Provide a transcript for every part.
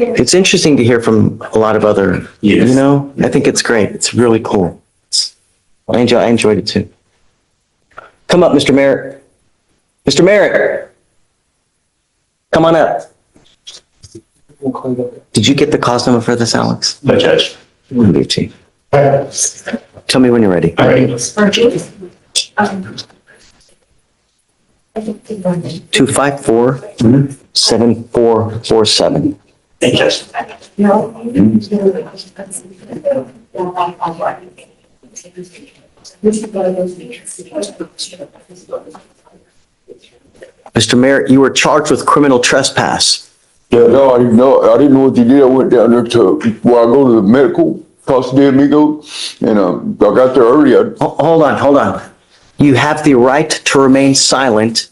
It's interesting to hear from a lot of other, Yes. you know, I think it's great. It's really cool. I enjoyed it too. Come up, Mr. Merritt. Mr. Merritt, come on up. Did you get the cause number for this, Alex? No, Judge. I'm gonna give it to you. Tell me when you're ready. All right. 254-7447. Thank you, Judge. Mr. Merritt, you were charged with criminal trespass. Yeah, no, I didn't know. I didn't know what they did. I went down there to where I go to the medical Casa de Amigo, and I got there early. Hold on. You have the right to remain silent.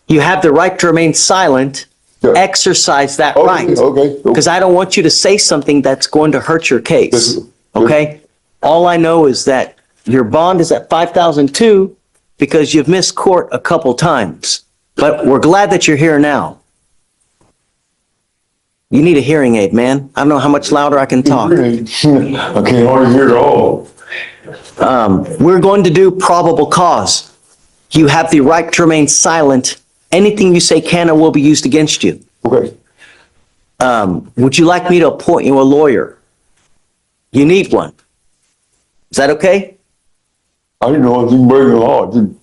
You have the right to remain silent. Yeah. Exercise that Okay, right. okay. Because I don't want you to say something that's going to hurt your case. Yes. Okay? All I know is that your bond is at $5,002 because you've missed court a couple times. But we're glad that you're here now. You need a hearing aid, man. I don't know how much louder I can talk. I can't hardly hear at all. We're going to do probable cause. You have the right to remain silent. Anything you say can or will be used against you. Okay. Would you like me to appoint you a lawyer? You need one. Is that okay? I didn't know I was even breaking the law. I didn't.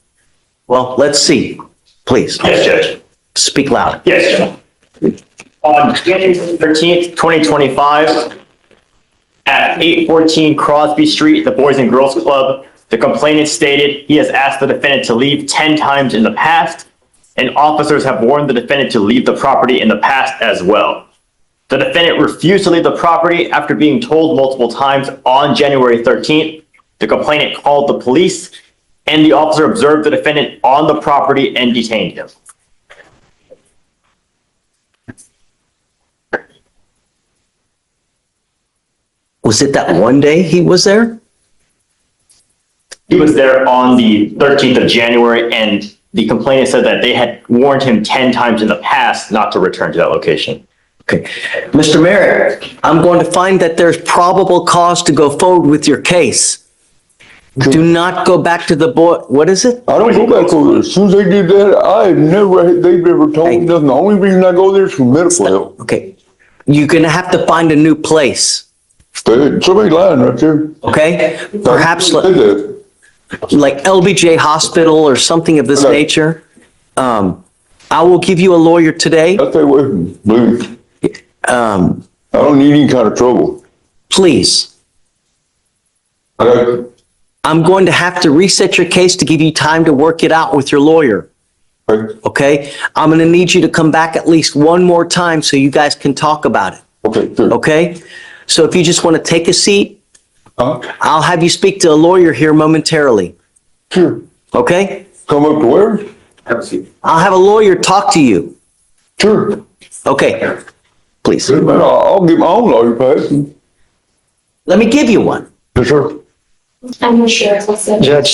Well, let's see. Please, Yes, Judge. speak loud. Yes, Judge. On January 13th, 2025, at 814 Crosby Street, the Boys and Girls Club, the complainant stated he has asked the defendant to leave 10 times in the past, and officers have warned the defendant to leave the property in the past as well. The defendant refused to leave the property after being told multiple times on January 13th. The complainant called the police, and the officer observed the defendant on the property and detained him. Was it that one day he was there? He was there on the 13th of January, and the complainant said that they had warned him 10 times in the past not to return to that location. Okay. Mr. Merritt, I'm going to find that there's probable cause to go forward with your case. Do not go back to the what is it? I don't go back over there. As soon as they did that, they've never told me nothing. The only reason I go there is for medical help. Okay. You're going to have to find a new place. Somebody lying right there. Okay? Perhaps They did. like LBJ Hospital or something of this Okay. nature. I will give you a lawyer today. I'll stay away from me, believe me. Um, I don't need any kind of trouble. please. I'm going to have to reset your case to give you time to work it out with your lawyer. Okay? I'm going to need you to come back at least one more time so you guys can talk about it. Okay, sure. Okay? So if you just want to take a seat, Huh? I'll have you speak to a lawyer here momentarily. Sure. Okay? Come up to where? Have a seat. I'll have a lawyer talk to you. Sure. Okay? Please. Man, I'll get my own lawyer pass. Let me give you one. Yes, sir. I'm not sure. What's that? Judge,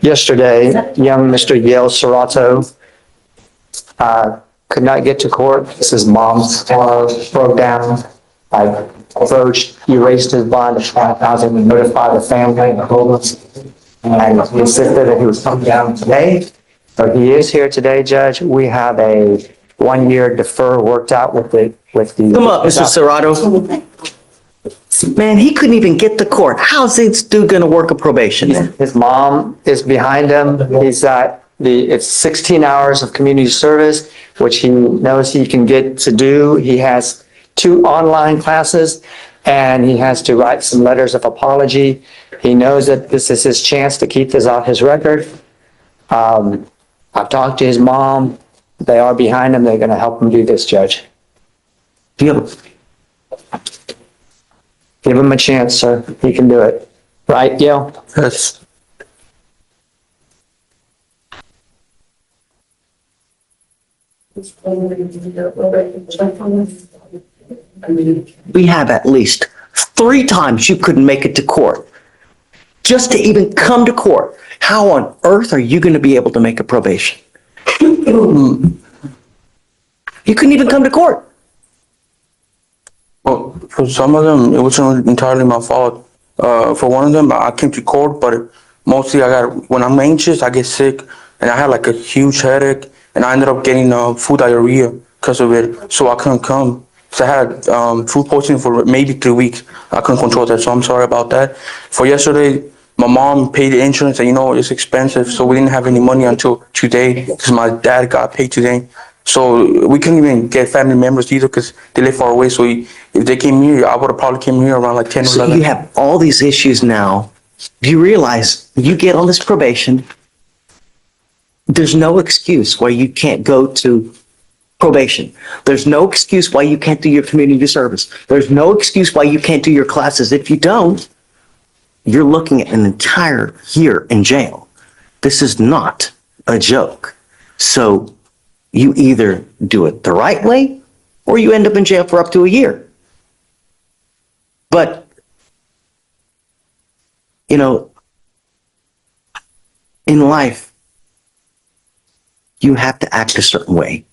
yesterday, young Mr. Yale Serrato could not get to court. His mom's car broke down. I approached, he raised his bond to $5,000 and notified the family and told them. And he insisted that he was coming down today. So he is here today, Judge. We have a 1-year defer worked out with the. Come up, Mr. Serrato. Man, he couldn't even get to court. How's this dude gonna work a probation? His mom is behind him. He's got it's 16 hours of community service, which he knows he can get to do. He has 2 online classes, and he has to write some letters of apology. He knows that this is his chance to keep this off his record. I've talked to his mom. They are behind him. They're going to help him do this, Judge. Give Give him a chance, sir. He can do it. Right, Gail? Yes. We have at least 3 times you couldn't make it to court. Just to even come to court. How on earth are you going to be able to make a probation? You couldn't even come to court. For some of them, it wasn't entirely my fault. For one of them, I came to court, but mostly when I'm anxious, I get sick, and I had like a huge headache, and I ended up getting food diarrhea because of it, so I couldn't come. So I had food poisoning for maybe 3 weeks. I couldn't control that, so I'm sorry about that. For yesterday, my mom paid the insurance, and it's expensive, so we didn't have any money until today because my dad got paid today. So we couldn't even get family members either because they live far away. So if they came here, I would have probably came here around like 10 or So 11. you have all these issues now. You realize you get on this probation, there's no excuse why you can't go to probation. There's no excuse why you can't do your community service. There's no excuse why you can't do your classes. If you don't, you're looking at an entire year in jail. This is not a joke. So you either do it the right way or you end up in jail for up to a year. But, in life, you have to act a certain way.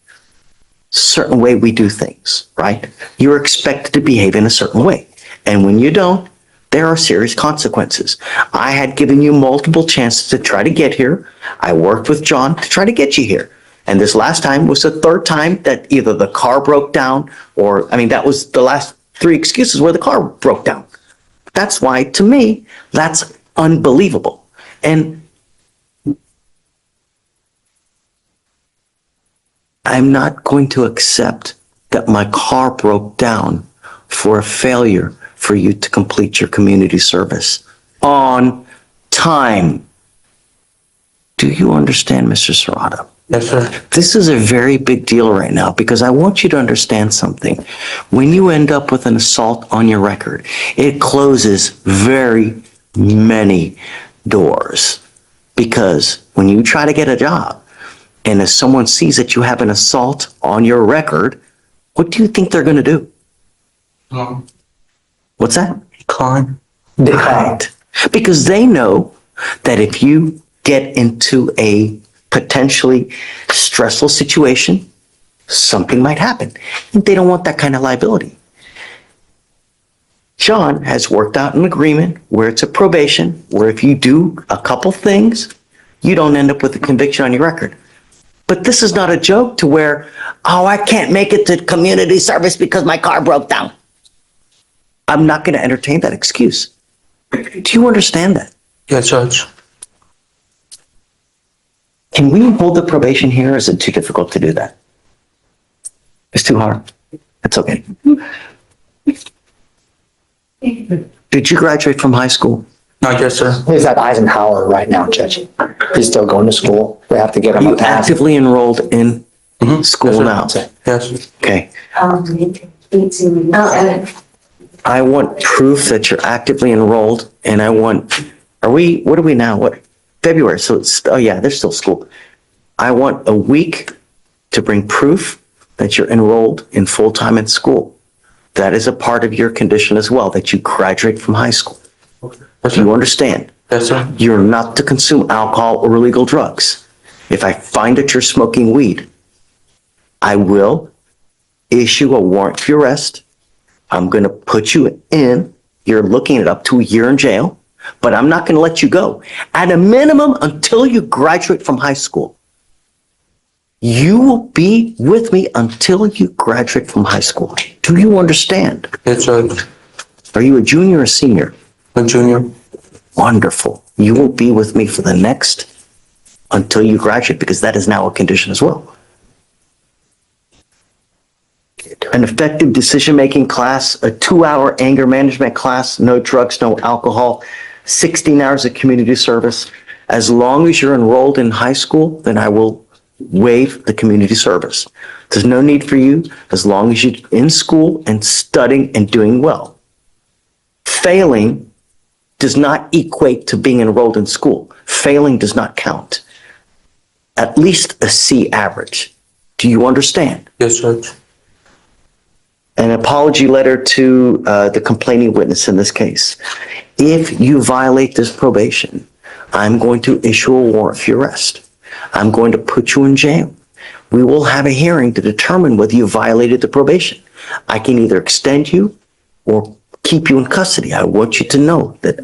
Certain way we do things, right? You're expected to behave in a certain way. And when you don't, there are serious consequences. I had given you multiple chances to try to get here. I worked with John to try to get you here. And this last time was the third time that either the car broke down that was the last 3 excuses where the car broke down. That's why, to me, that's unbelievable. And I'm not going to accept that my car broke down for a failure for you to complete your community service on time. Do you understand, Mr. Serrato? Yes, sir. This is a very big deal right now because I want you to understand something. When you end up with an assault on your record, it closes very many doors. Because when you try to get a job and if someone sees that you have an assault on your record, what do you think they're going to do? What's that? Decline. Right. Because they know that if you get into a potentially stressful situation, something might happen. And they don't want that kind of liability. John has worked out an agreement where it's a probation, where if you do a couple things, you don't end up with a conviction on your record. But this is not a joke to where, I can't make it to community service because my car broke down. I'm not going to entertain that excuse. Do you understand that? Yes, Judge. Can we hold the probation here? Or is it too difficult to do that? It's too hard. It's okay. Did you graduate from high school? Not yet, sir. He's at Eisenhower right now, Judge. He's still going to school. We have to get Are him you a pass. actively enrolled in school Yes, now? Yes. Okay. I want proof that you're actively enrolled, and what are we now? What, February? So there's still school. I want a week to bring proof that you're enrolled in full-time in school. That is a part of your condition as well, that you graduate from high school. Yes, Do you sir. understand? Yes, sir. You're not to consume alcohol or illegal drugs. If I find that you're smoking weed, I will issue a warrant for your arrest. I'm going to put you in. You're looking at up to a year in jail, but I'm not going to let you go. At a minimum, until you graduate from high school. You will be with me until you graduate from high school. Do you understand? Yes, Judge. Are you a junior or senior? A junior. Wonderful. You will be with me for the next until you graduate, because that is now a condition as well. An effective decision-making class, a 2-hour anger management class, no drugs, no alcohol, 16 hours of community service. As long as you're enrolled in high school, then I will waive the community service. There's no need for you as long as you're in school and studying and doing well. Failing does not equate to being enrolled in school. Failing does not count. At least a C average. Do you understand? Yes, Judge. An apology letter to the complaining witness in this case. If you violate this probation, I'm going to issue a warrant for your arrest. I'm going to put you in jail. We will have a hearing to determine whether you violated the probation. I can either extend you or keep you in custody. I want you to know that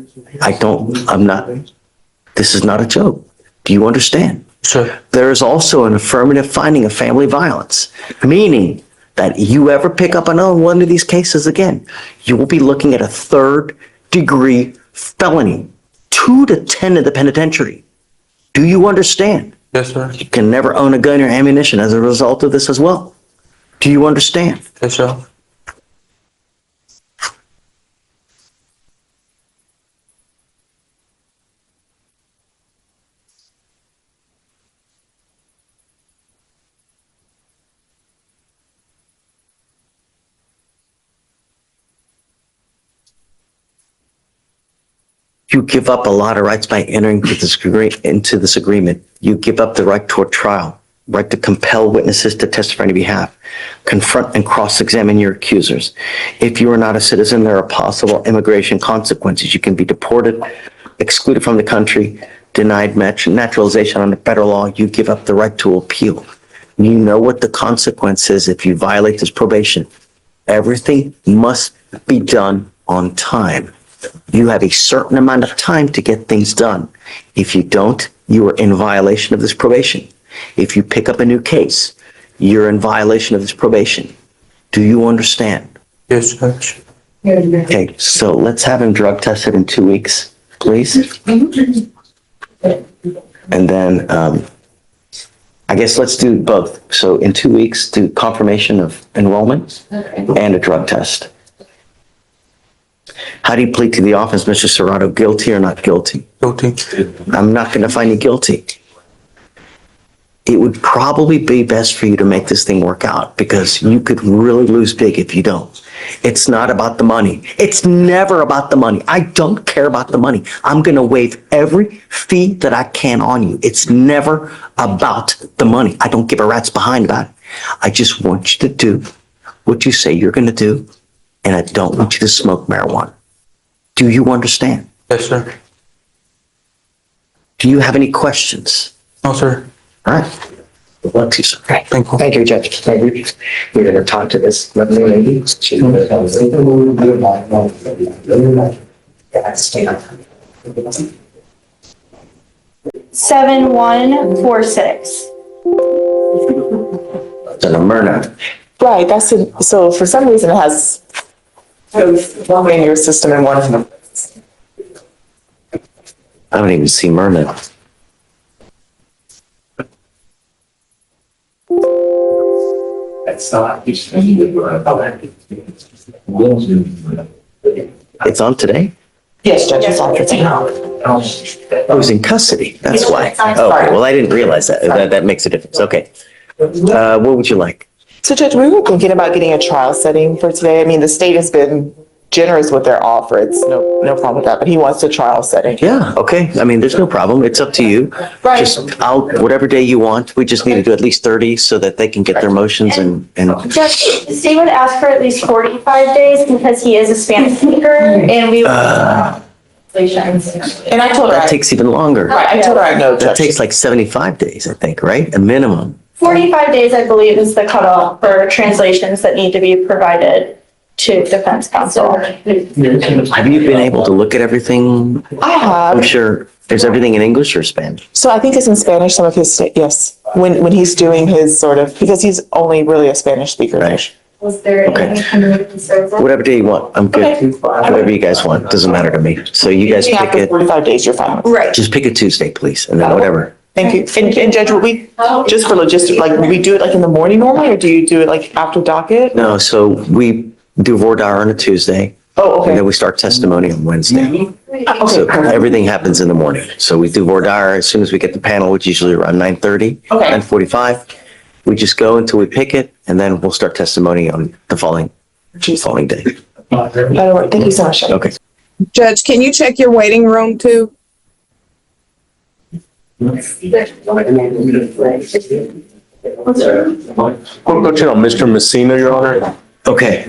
this is not a joke. Do you understand? Sir. There is also an affirmative finding of family violence, meaning that you ever pick up on one of these cases again, you will be looking at a 3rd-degree felony, 2 to 10 in the penitentiary. Do you understand? Yes, sir. You can never own a gun or ammunition as a result of this as well. Do you understand? Yes, sir. You give up a lot of rights by entering into this agreement. You give up the right to a trial, right to compel witnesses to testify on your behalf, confront and cross-examine your accusers. If you are not a citizen, there are possible immigration consequences. You can be deported, excluded from the country, denied naturalization under federal law. You give up the right to appeal. You know what the consequence is if you violate this probation. Everything must be done on time. You have a certain amount of time to get things done. If you don't, you are in violation of this probation. If you pick up a new case, you're in violation of this probation. Do you understand? Yes, Judge. Okay, so let's have him drug tested in 2 weeks, please. And then, I guess let's do both. So in 2 weeks, do confirmation of enrollment and a drug test. How do you plead to the offense, Mr. Serrato? Guilty or not guilty? Guilty. I'm not going to find you guilty. It would probably be best for you to make this thing work out because you could really lose big if you don't. It's not about the money. It's never about the money. I don't care about the money. I'm going to waive every fee that I can on you. It's never about the money. I don't give a rat's behind about it. I just want you to do what you say you're going to do, and I don't want you to smoke marijuana. Do you understand? Yes, sir. Do you have any questions? No, sir. All right. Good luck to you, sir. Thank you. Thank you, Judge. Thank you. We're going to talk to this lovely lady. She's Seven one 46. It's an Myrna. Right, that's it. So for some reason it has one in your system and one in the. I don't even see Myrna. It's on today? Yes, Judge, it's on your thing. I was in custody. That's why. Oh, okay. Well, I didn't realize that. That makes a difference. Okay. What would you like? So Judge, we were thinking about getting a trial setting for today. I mean, the state has been generous with their offer. It's no problem with that, but he wants a trial setting. Yeah, okay. I mean, there's no problem. It's up to you. Right. Just whatever day you want. We just need to do at least 30 so that they can get their motions and Judge, the state would ask for at least 45 days because he is a Spanish speaker and we. And I told her, that takes even longer. right, I told her I know, That Judge. takes like 75 days, I think, right? A minimum. 45 days, I believe, is the cutoff for translations that need to be provided to defense counsel. Have you been able to look at everything? I I'm have. sure. Is everything in English or Spanish? So I think it's in Spanish, some of his, yes, when he's doing his sort of, because he's only really a Spanish speaker. Right. Was there Okay. any kind of concerns? Whatever day you want. I'm good. Okay. Whatever you guys want. Doesn't matter to me. So you guys pick After it. 45 days, you're fine with. Right. Just pick a Tuesday, please, and then whatever. Thank you. And Judge, would we, just for logistics, like, would we do it like in the morning normally, or do you do it like after docket? No, so we do voir dire on a Tuesday, Oh, and then okay. we start testimony on Wednesday. So Okay. everything happens in the morning. So we do voir dire as soon as we get the panel, which is usually around 9:30, Okay. 9:45. We just go until we pick it, and then we'll start testimony on the following day. That'll work. Thank you so much. Judge. Okay. Judge, can you check your waiting room too? Quick question on Mr. Messina, Your Honor. Okay.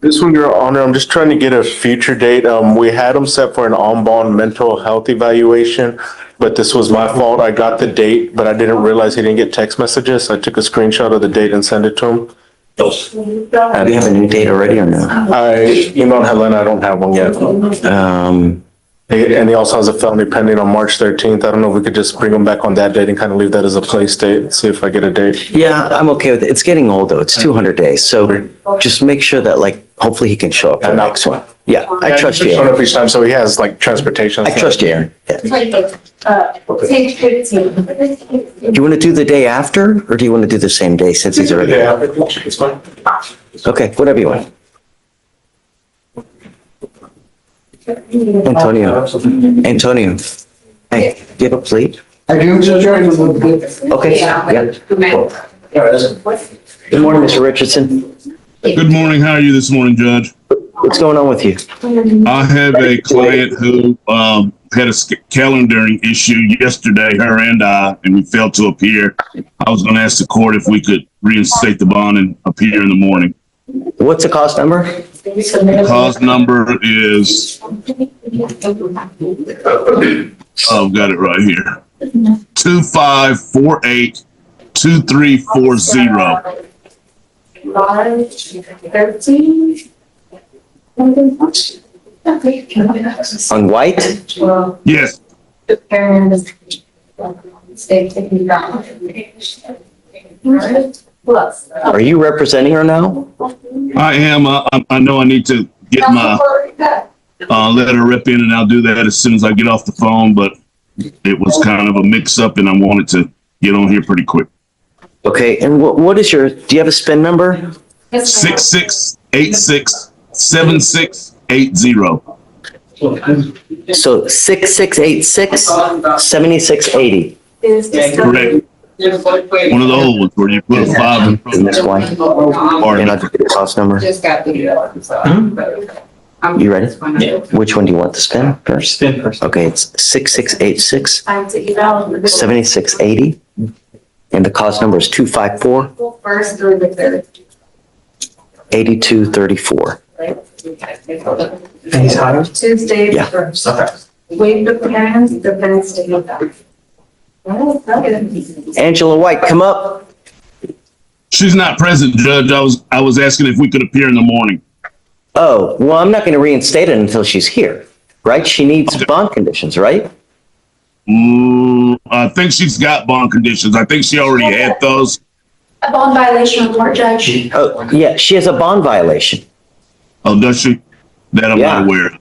This one, Your Honor, I'm just trying to get a future date. We had him set for an en banc mental health evaluation, but this was my fault. I got the date, but I didn't realize he didn't get text messages. I took a screenshot of the date and sent it to him. Do you have a new date already or no? I emailed Helena, I don't have one yet. And he also has a felony pending on March 13th. I don't know if we could just bring him back on that date and kind of leave that as a place date, see if I get a date. Yeah, I'm okay with it. It's getting old though. It's 200 days. So just make sure that like, hopefully he can show up for the next one. Yeah, I trust you. Showing Aaron. up each time, so he has like transportation. I trust you, Aaron. Yeah. Page 15. Do you want to do the day after or do you want to do the same day since he's already? Yeah, it's fine. Okay, whatever you want. Antonio, hey, do you have a plea? I do, Judge. Okay, yeah. Good morning, Mr. Richardson. Good morning. How are you this morning, Judge? What's going on with you? I have a client who had a calendaring issue yesterday, her and I, and we failed to appear. I was going to ask the court if we could reinstate the bond and appear in the morning. What's the cost number? The cause number is, I've got it right here. 25482340. 13. On white? Yes. Are you representing her now? I am. I know I need to get my letter rip in, and I'll do that as soon as I get off the phone, but it was kind of a mix-up, and I wanted to get on here pretty quick. Okay, and what is your, do you have a spin number? 66867680. So 6686-7680. Correct. One of the old ones where you put a 5 in front. Isn't this white? And I'll give you the cost number. You ready? Yeah. Which one do you want to spin first? Spin first. Okay, it's 6686-7680. And the cost number is 254. First through the third. 8234. And he's hired? Tuesday, Yeah. first. Okay. Waive the parents, defense to give back. Angela White, come up. She's not present, Judge. I was asking if we could appear in the morning. Oh, well, I'm not going to reinstate it until she's here, right? She needs bond conditions, right? I think she's got bond conditions. I think she already had those. A bond violation report, Judge. Oh, yeah, she has a bond violation. Oh, does she? That I'm Yeah. not aware of.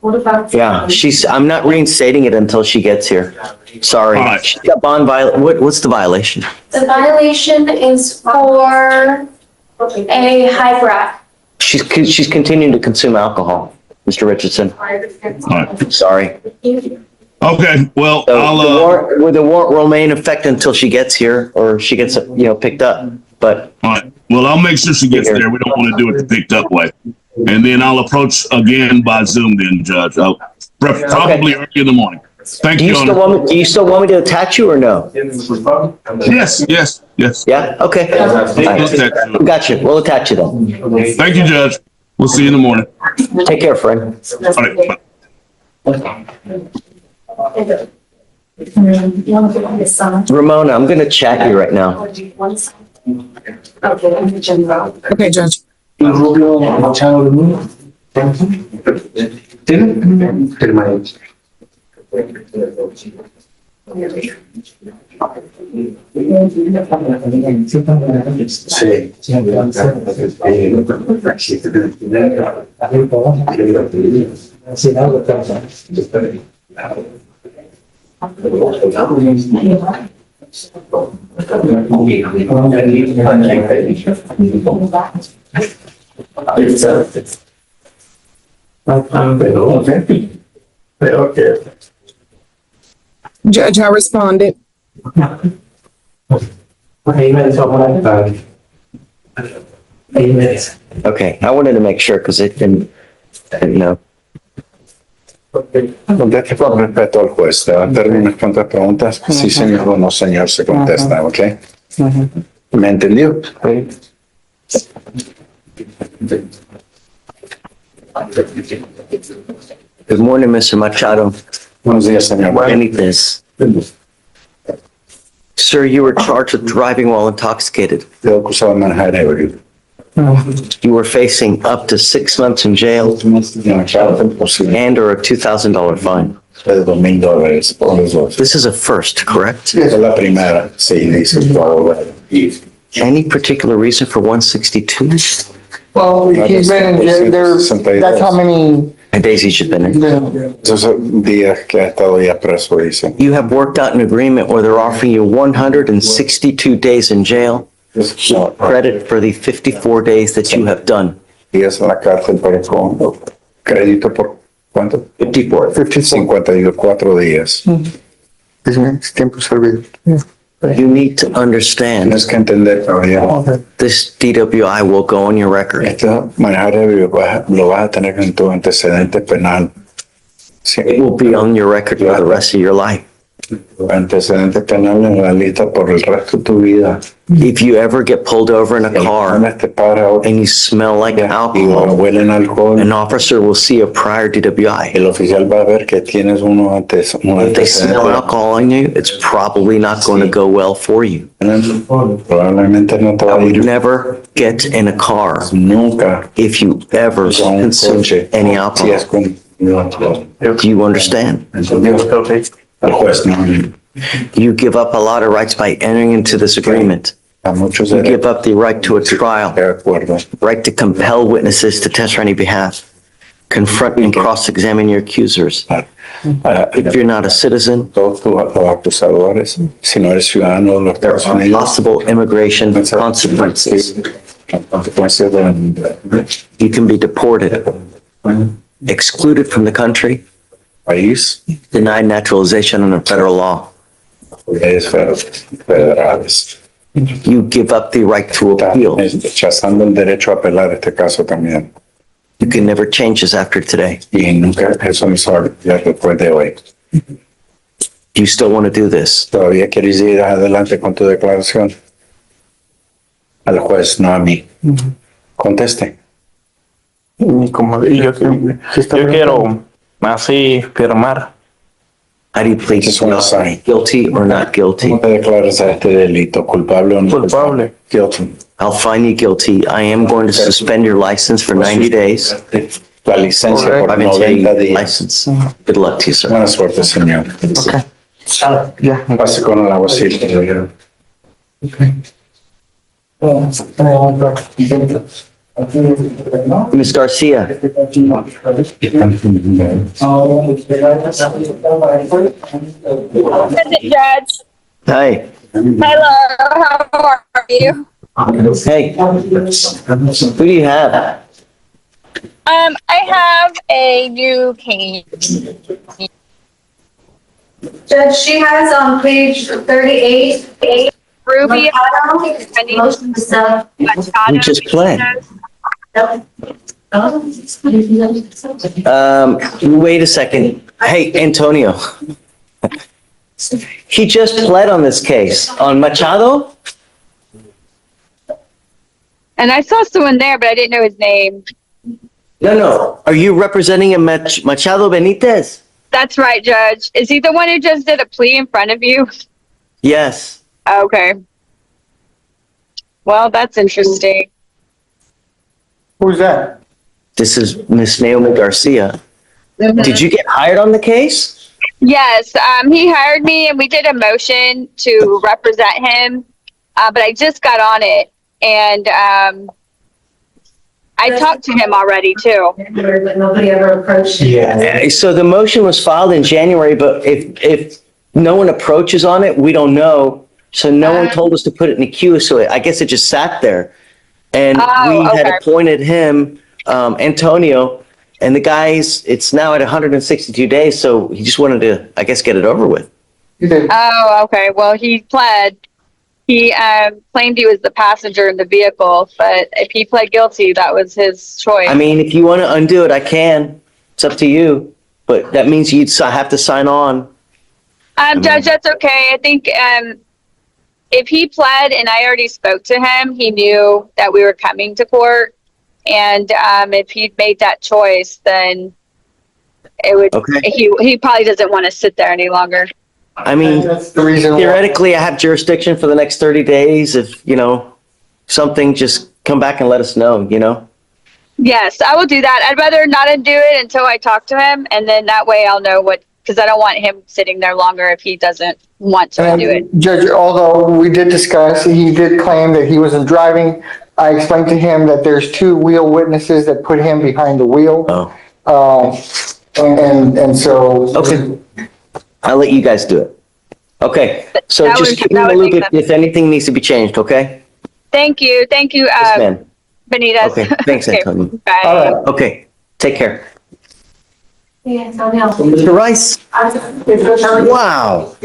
What about? Yeah, I'm not reinstating it until she gets here. Sorry. All right. She's got what's the violation? The violation is for a high brat. She's continuing to consume alcohol, Mr. Richardson. All right. Sorry. Okay, well, So I'll, the warrant will remain in effect until she gets here or she gets, picked up. But all right. Well, I'll make sure she gets there. We don't want to do it the picked up way. And then I'll approach again by Zoom then, Judge. I'll probably early in the morning. Thank do you. you still want me to attach you or no? Yes. Yeah, okay. Gotcha. We'll attach you then. Thank you, Judge. We'll see you in the morning. Take care, friend. All right, bye. Ramona, I'm gonna chat you right now. Okay, Judge. Judge, I responded. Okay, I wanted to make sure because it didn't, Deje por respeto al juez, le va a terminar con las preguntas. Sí, señor o no, señor, se contesta, ¿ok? ¿Me entendió? Good morning, Mr. Machado. Buenos días, señor. Benitez. Sir, Sir, you were charged with driving while intoxicated. Estoy acusado de manejar ebrio. You were facing up to 6 months in jail En la cárcel posible and or a $2,000 fine. de $2,000 por los dos. This is a first, correct? Es la primera, sí, dice todo. Y Any particular reason for 162? Well, he's been in jail there, that's how many, Days he's been in. esos días que ha estado ya preso, dice. You have worked out an agreement where they're offering you 162 days in jail, credit for the 54 days that you have done. Días en la cárcel, pero con crédito por ¿cuánto? 54. 54 días. es tiempo servido. You need to understand Tienes que entender, caballero. this DWI will go on your record. Esto, manejar ebrio, lo vas a tener en tu antecedente penal. Sí, It will be on your record for the rest of your life. antecedente penal en la lista por el resto de tu vida. If you ever get pulled over in a car Te para and you smell like y alcohol, huelen alcohol. an officer will see a prior DWI. El oficial va a ver que tienes un If they smell antecedente. alcohol on you, it's probably not going to go well for you. Probablemente no te va I a would ir never get in a car nunca if you ever con un consume coche. any Si alcohol. es con Do you understand? ¿Entendió? El juez no. You give up a lot of rights by entering into this agreement. A muchos You de give up the right to a trial, de acuerdo. right to compel witnesses to testify on your behalf, confront and cross-examine your accusers. If you're not a citizen, Todos los acusadores, si no eres ciudadano de los Estados Unidos, possible immigration consequences. consecuencias del You can be deported, excluded from the country, país, denied naturalization under federal law. leyes federales. You give up the right to appeal. Rechazando el derecho a apelar este caso también. You can never change this after today. Y nunca eso no se va a olvidar después de hoy. Do you still want to do this? ¿Todavía quieres ir adelante con tu declaración? Al juez, no a mí. Conteste. Y como yo quiero así firmar. How do you plead Just wanna sign. guilty or not guilty? ¿Cómo te declaras a este delito? ¿Culpable o no? Culpable. Guilty. I'll find you guilty. I am going to suspend your license for 90 days. La licencia por I'm going to take 90 días. license. Good luck to you, sir. Buena suerte, señor. Okay. Yeah. Pase con la vocita. Ms. Garcia, Judge. hi. Hello, how are you? Hey, who do you have? I have a new case. Judge, she has on page 38. Ruby. Motion to sell. We just pled. Wait a second. Hey, Antonio. He just pled on this case. On Machado? And I saw someone there, but I didn't know his name. No. Are you representing a Machado Benitez? That's right, Judge. Is he the one who just did a plea in front of you? Yes. Okay. Well, that's interesting. Who's that? This is Miss Naomi Garcia. Did you get hired on the case? Yes, he hired me and we did a motion to represent him, but I just got on it and I talked to him already too. But nobody ever approached you. Yeah. So the motion was filed in January, but if no one approaches on it, we don't know. So no one told us to put it in the queue, so I guess it just sat there. And we had appointed him, Antonio, and the guy's, it's now at 162 days, so he just wanted to, I guess, get it over with. Oh, okay. Well, he pled. He claimed he was the passenger in the vehicle, but if he pled guilty, that was his choice. I mean, if you want to undo it, I can. It's up to you. But that means you'd have to sign on. Judge, that's okay. I think if he pled and I already spoke to him, he knew that we were coming to court. And if he'd made that choice, then it would. Okay. He probably doesn't want to sit there any longer. I mean, That's the reason why. theoretically, I have jurisdiction for the next 30 days. If, something, just come back and let us know, Yes, I will do that. I'd rather not do it until I talk to him, and then that way I'll know because I don't want him sitting there longer if he doesn't want to do it. Judge, although we did discuss, he did claim that he wasn't driving. I explained to him that there's two wheel witnesses that put him behind the wheel. And so. Okay. I'll let you guys do it. Okay. So That just would- keep me in that the would loop make if anything needs to be changed, okay? Thank you. Thank you, Yes, ma'am. Benitez. Okay, thanks, Okay, Antonio. bye. All right. Okay, take care. Yeah, Antonio. Mr. Rice? Wow.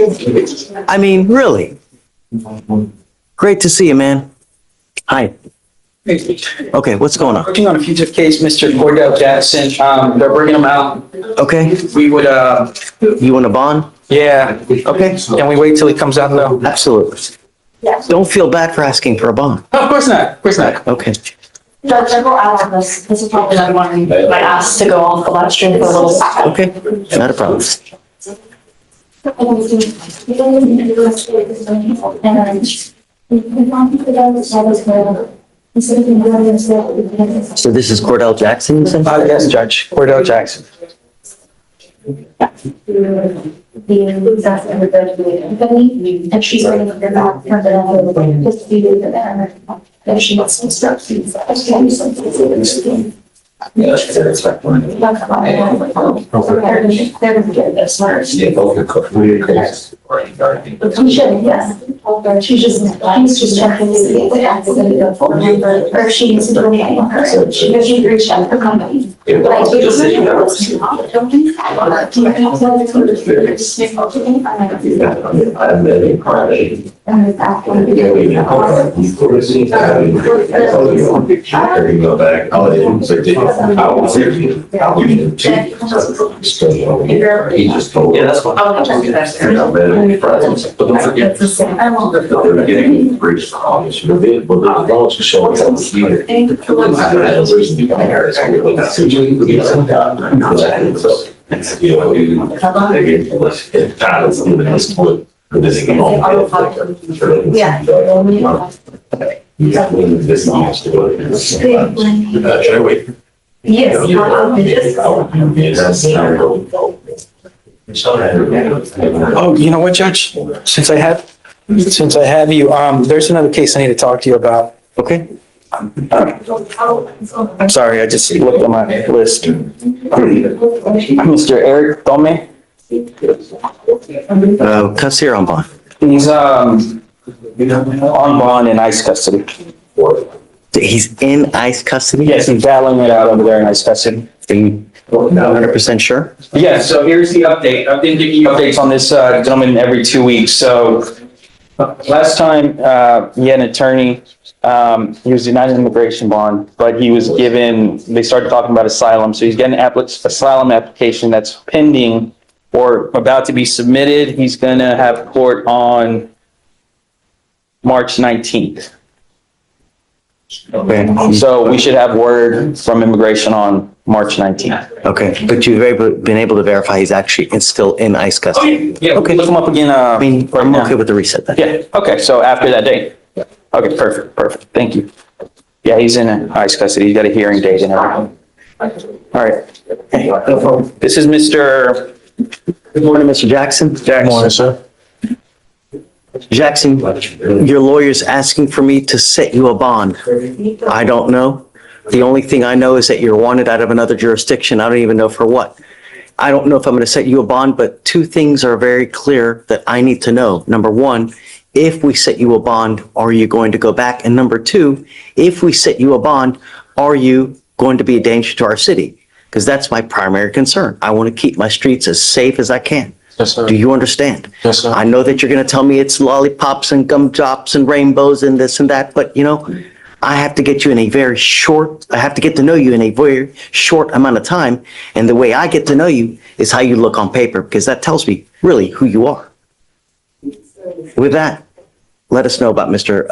I mean, really? Great to see you, man. Hi. Okay, what's going on? Working on a fugitive case, Mr. Cordell Jackson. They're bringing him out. Okay, We would, you want a bond? yeah. Okay, Can we wait till he comes out though? absolutely. Don't feel bad for asking for a bond. No, of course not. Of course not. Okay. Judge, I go out on this. This is probably not one I asked to go off the live stream for a little bit. Okay, not a problem. So this is Cordell Jackson, you said? Yes, Judge. Cordell Jackson. And she's ready to go out for the dispute that she wants instructions. They're gonna get this first. We should, yes. She's just checking to see if that's gonna go forward, or if she needs to do anything on her, so she reached out to the company. Like, we just- Yeah, that's fine. Oh, you know what, Judge? Since I have you, there's another case I need to talk to you about. Okay. I'm sorry, I just looked on my list. Mr. Eric Tome, Custody or on bond? he's, on bond in ICE custody. He's in ICE custody? Yes, he's battling it out over there in ICE custody. Are you 100% sure? Yeah, so here's the update. I've been giving you updates on this gentleman every 2 weeks. So last time he had an attorney, he was denied an immigration bond, but he was given, they started talking about asylum. So he's getting an asylum application that's pending or about to be submitted. He's going to have court on March 19th. Okay. So we should have word from immigration on March 19th. Okay, but you've been able to verify he's actually still in ICE custody? Yeah, okay. Look him up again. I mean, right I'm now. okay with the reset then. Yeah, okay, so after that date? Okay, perfect, thank you. Yeah, he's in ICE custody, he's got a hearing date and everything. All right. This is Mr. Good morning, Mr. Jackson. Jackson. Morning, sir. Jackson, your lawyer's asking for me to set you a bond. I don't know. The only thing I know is that you're wanted out of another jurisdiction. I don't even know for what. I don't know if I'm going to set you a bond, but two things are very clear that I need to know. Number one, if we set you a bond, are you going to go back? And number two, if we set you a bond, are you going to be a danger to our city? Because that's my primary concern. I want to keep my streets as safe as I can. Yes, sir. Do you understand? Yes, sir. I know that you're going to tell me it's lollipops and gumdrops and rainbows and this and that, but I have to get you in a very short, I have to get to know you in a very short amount of time. And the way I get to know you is how you look on paper, because that tells me really who you are. With that, let us know about Mr.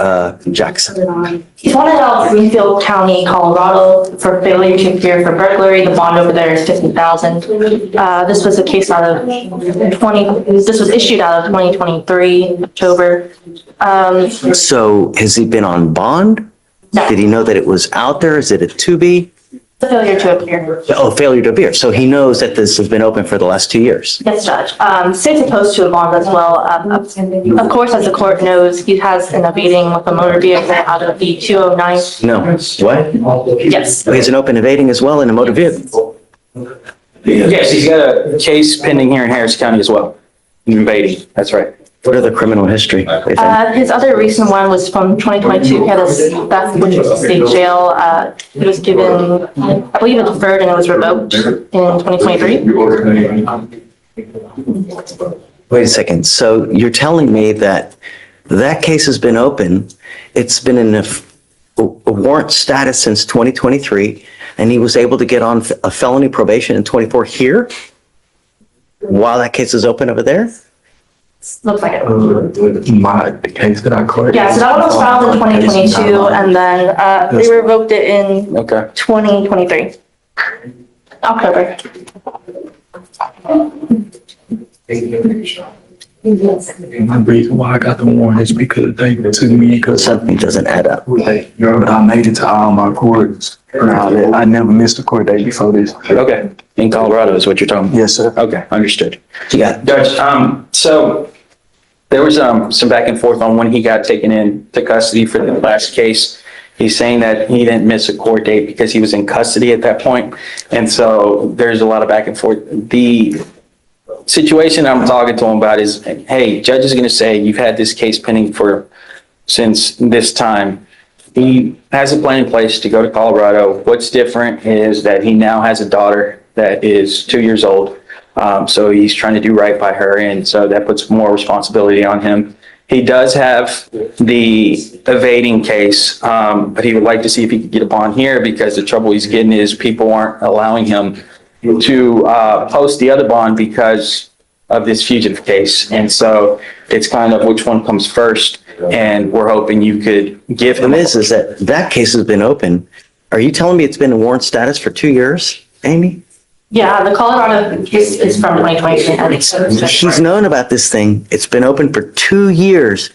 Jackson. He's wanted out of Greenfield County, Colorado for failure to appear for burglary. The bond over there is $50,000. This was a case this was issued out of 2023, October. So has he been on bond? No. Did he know that it was out there? Is it a to be? The failure to appear. Oh, failure to appear. So he knows that this has been open for the last 2 years. Yes, Judge. Since opposed to a bond as well. Of course, as the court knows, he has an evading with a motor vehicle out of the 209. No. What? Yes. Oh, he's an open evading as well in a motor vehicle. Yes, he's got a case pending here in Harris County as well. Invading, that's right. What are the criminal history? His other recent one was from 2022. He had a theft, which was a state jail. It was given, I believe, it deferred and it was revoked in 2023. Wait a second. So you're telling me that that case has been open, it's been in a warrant status since 2023, and he was able to get on a felony probation in 24 here? While that case is open over there? Looks like it. The case that I caught. Yeah, so that one was filed in 2022, and then they revoked it in 2023. October. The reason why I got the warrant is because they took me because something doesn't add up. But I made it to all my courts. I never missed a court date before this. Okay, in Colorado is what you're talking about? Yes, sir. Okay, understood. Yeah. Judge, so there was some back and forth on when he got taken into custody for the last case. He's saying that he didn't miss a court date because he was in custody at that point. And so there's a lot of back and forth. The situation I'm talking to him about is, hey, judge is going to say you've had this case pending since this time. He has a plan in place to go to Colorado. What's different is that he now has a daughter that is 2 years old. So he's trying to do right by her, and so that puts more responsibility on him. He does have the evading case, but he would like to see if he could get a bond here, because the trouble he's getting is people aren't allowing him to post the other bond because of this fugitive case. And so it's kind of which one comes first, and we're hoping you could give him. The thing is that case has been open. Are you telling me it's been in warrant status for 2 years, Amy? Yeah, the Colorado case is from 2023. He's known about this thing. It's been open for 2 years,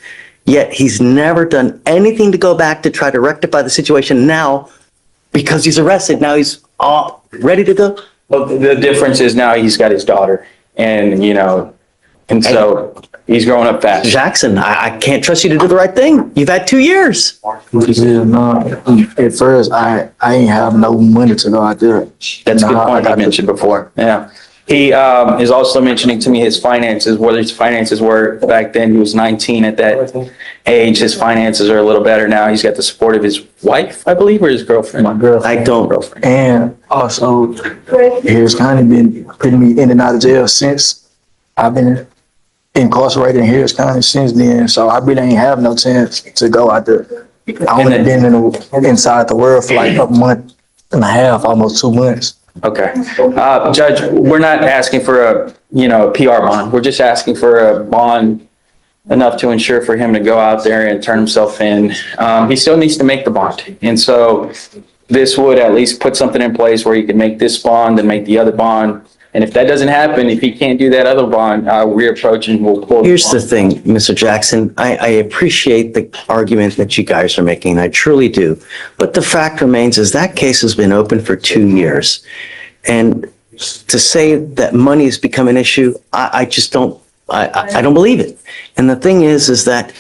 yet he's never done anything to go back to try to rectify the situation now because he's arrested. Now he's all ready to go. Well, the difference is now he's got his daughter, and and so he's growing up fast. Jackson, I can't trust you to do the right thing. You've had 2 years. Yeah, no, at first I ain't have no money to go out there. That's a good point I mentioned before. Yeah. He is also mentioning to me his finances, whether his finances were back then. He was 19 at that age. His finances are a little better now. He's got the support of his wife, I believe, or his girlfriend. My girlfriend. I don't. Girlfriend. And also, he's kind of been putting me in and out of jail since I've been incarcerated in Harris County since then. So I really ain't have no chance to go out there. I only been inside the world for like a month and a half, almost 2 months. Okay. Judge, we're not asking for a PR bond. We're just asking for a bond enough to ensure for him to go out there and turn himself in. He still needs to make the bond. And so this would at least put something in place where he can make this bond and make the other bond. And if that doesn't happen, if he can't do that other bond, we're approaching, we'll pull. Here's the thing, Mr. Jackson, I appreciate the argument that you guys are making. I truly do. But the fact remains is that case has been open for 2 years. And to say that money has become an issue, I just don't, I don't believe it. And the thing is that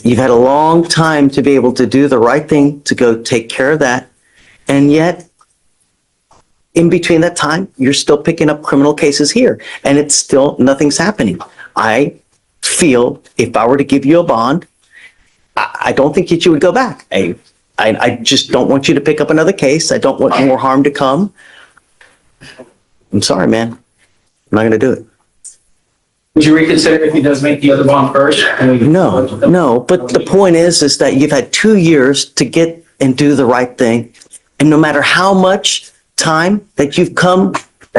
you've had a long time to be able to do the right thing, to go take care of that. And yet, in between that time, you're still picking up criminal cases here, and it's still, nothing's happening. I feel if I were to give you a bond, I don't think that you would go back. I just don't want you to pick up another case. I don't want more harm to come. I'm sorry, man. I'm not going to do it. Would you reconsider if he does make the other bond first? No. But the point is that you've had 2 years to get and do the right thing. And no matter how much time that you've come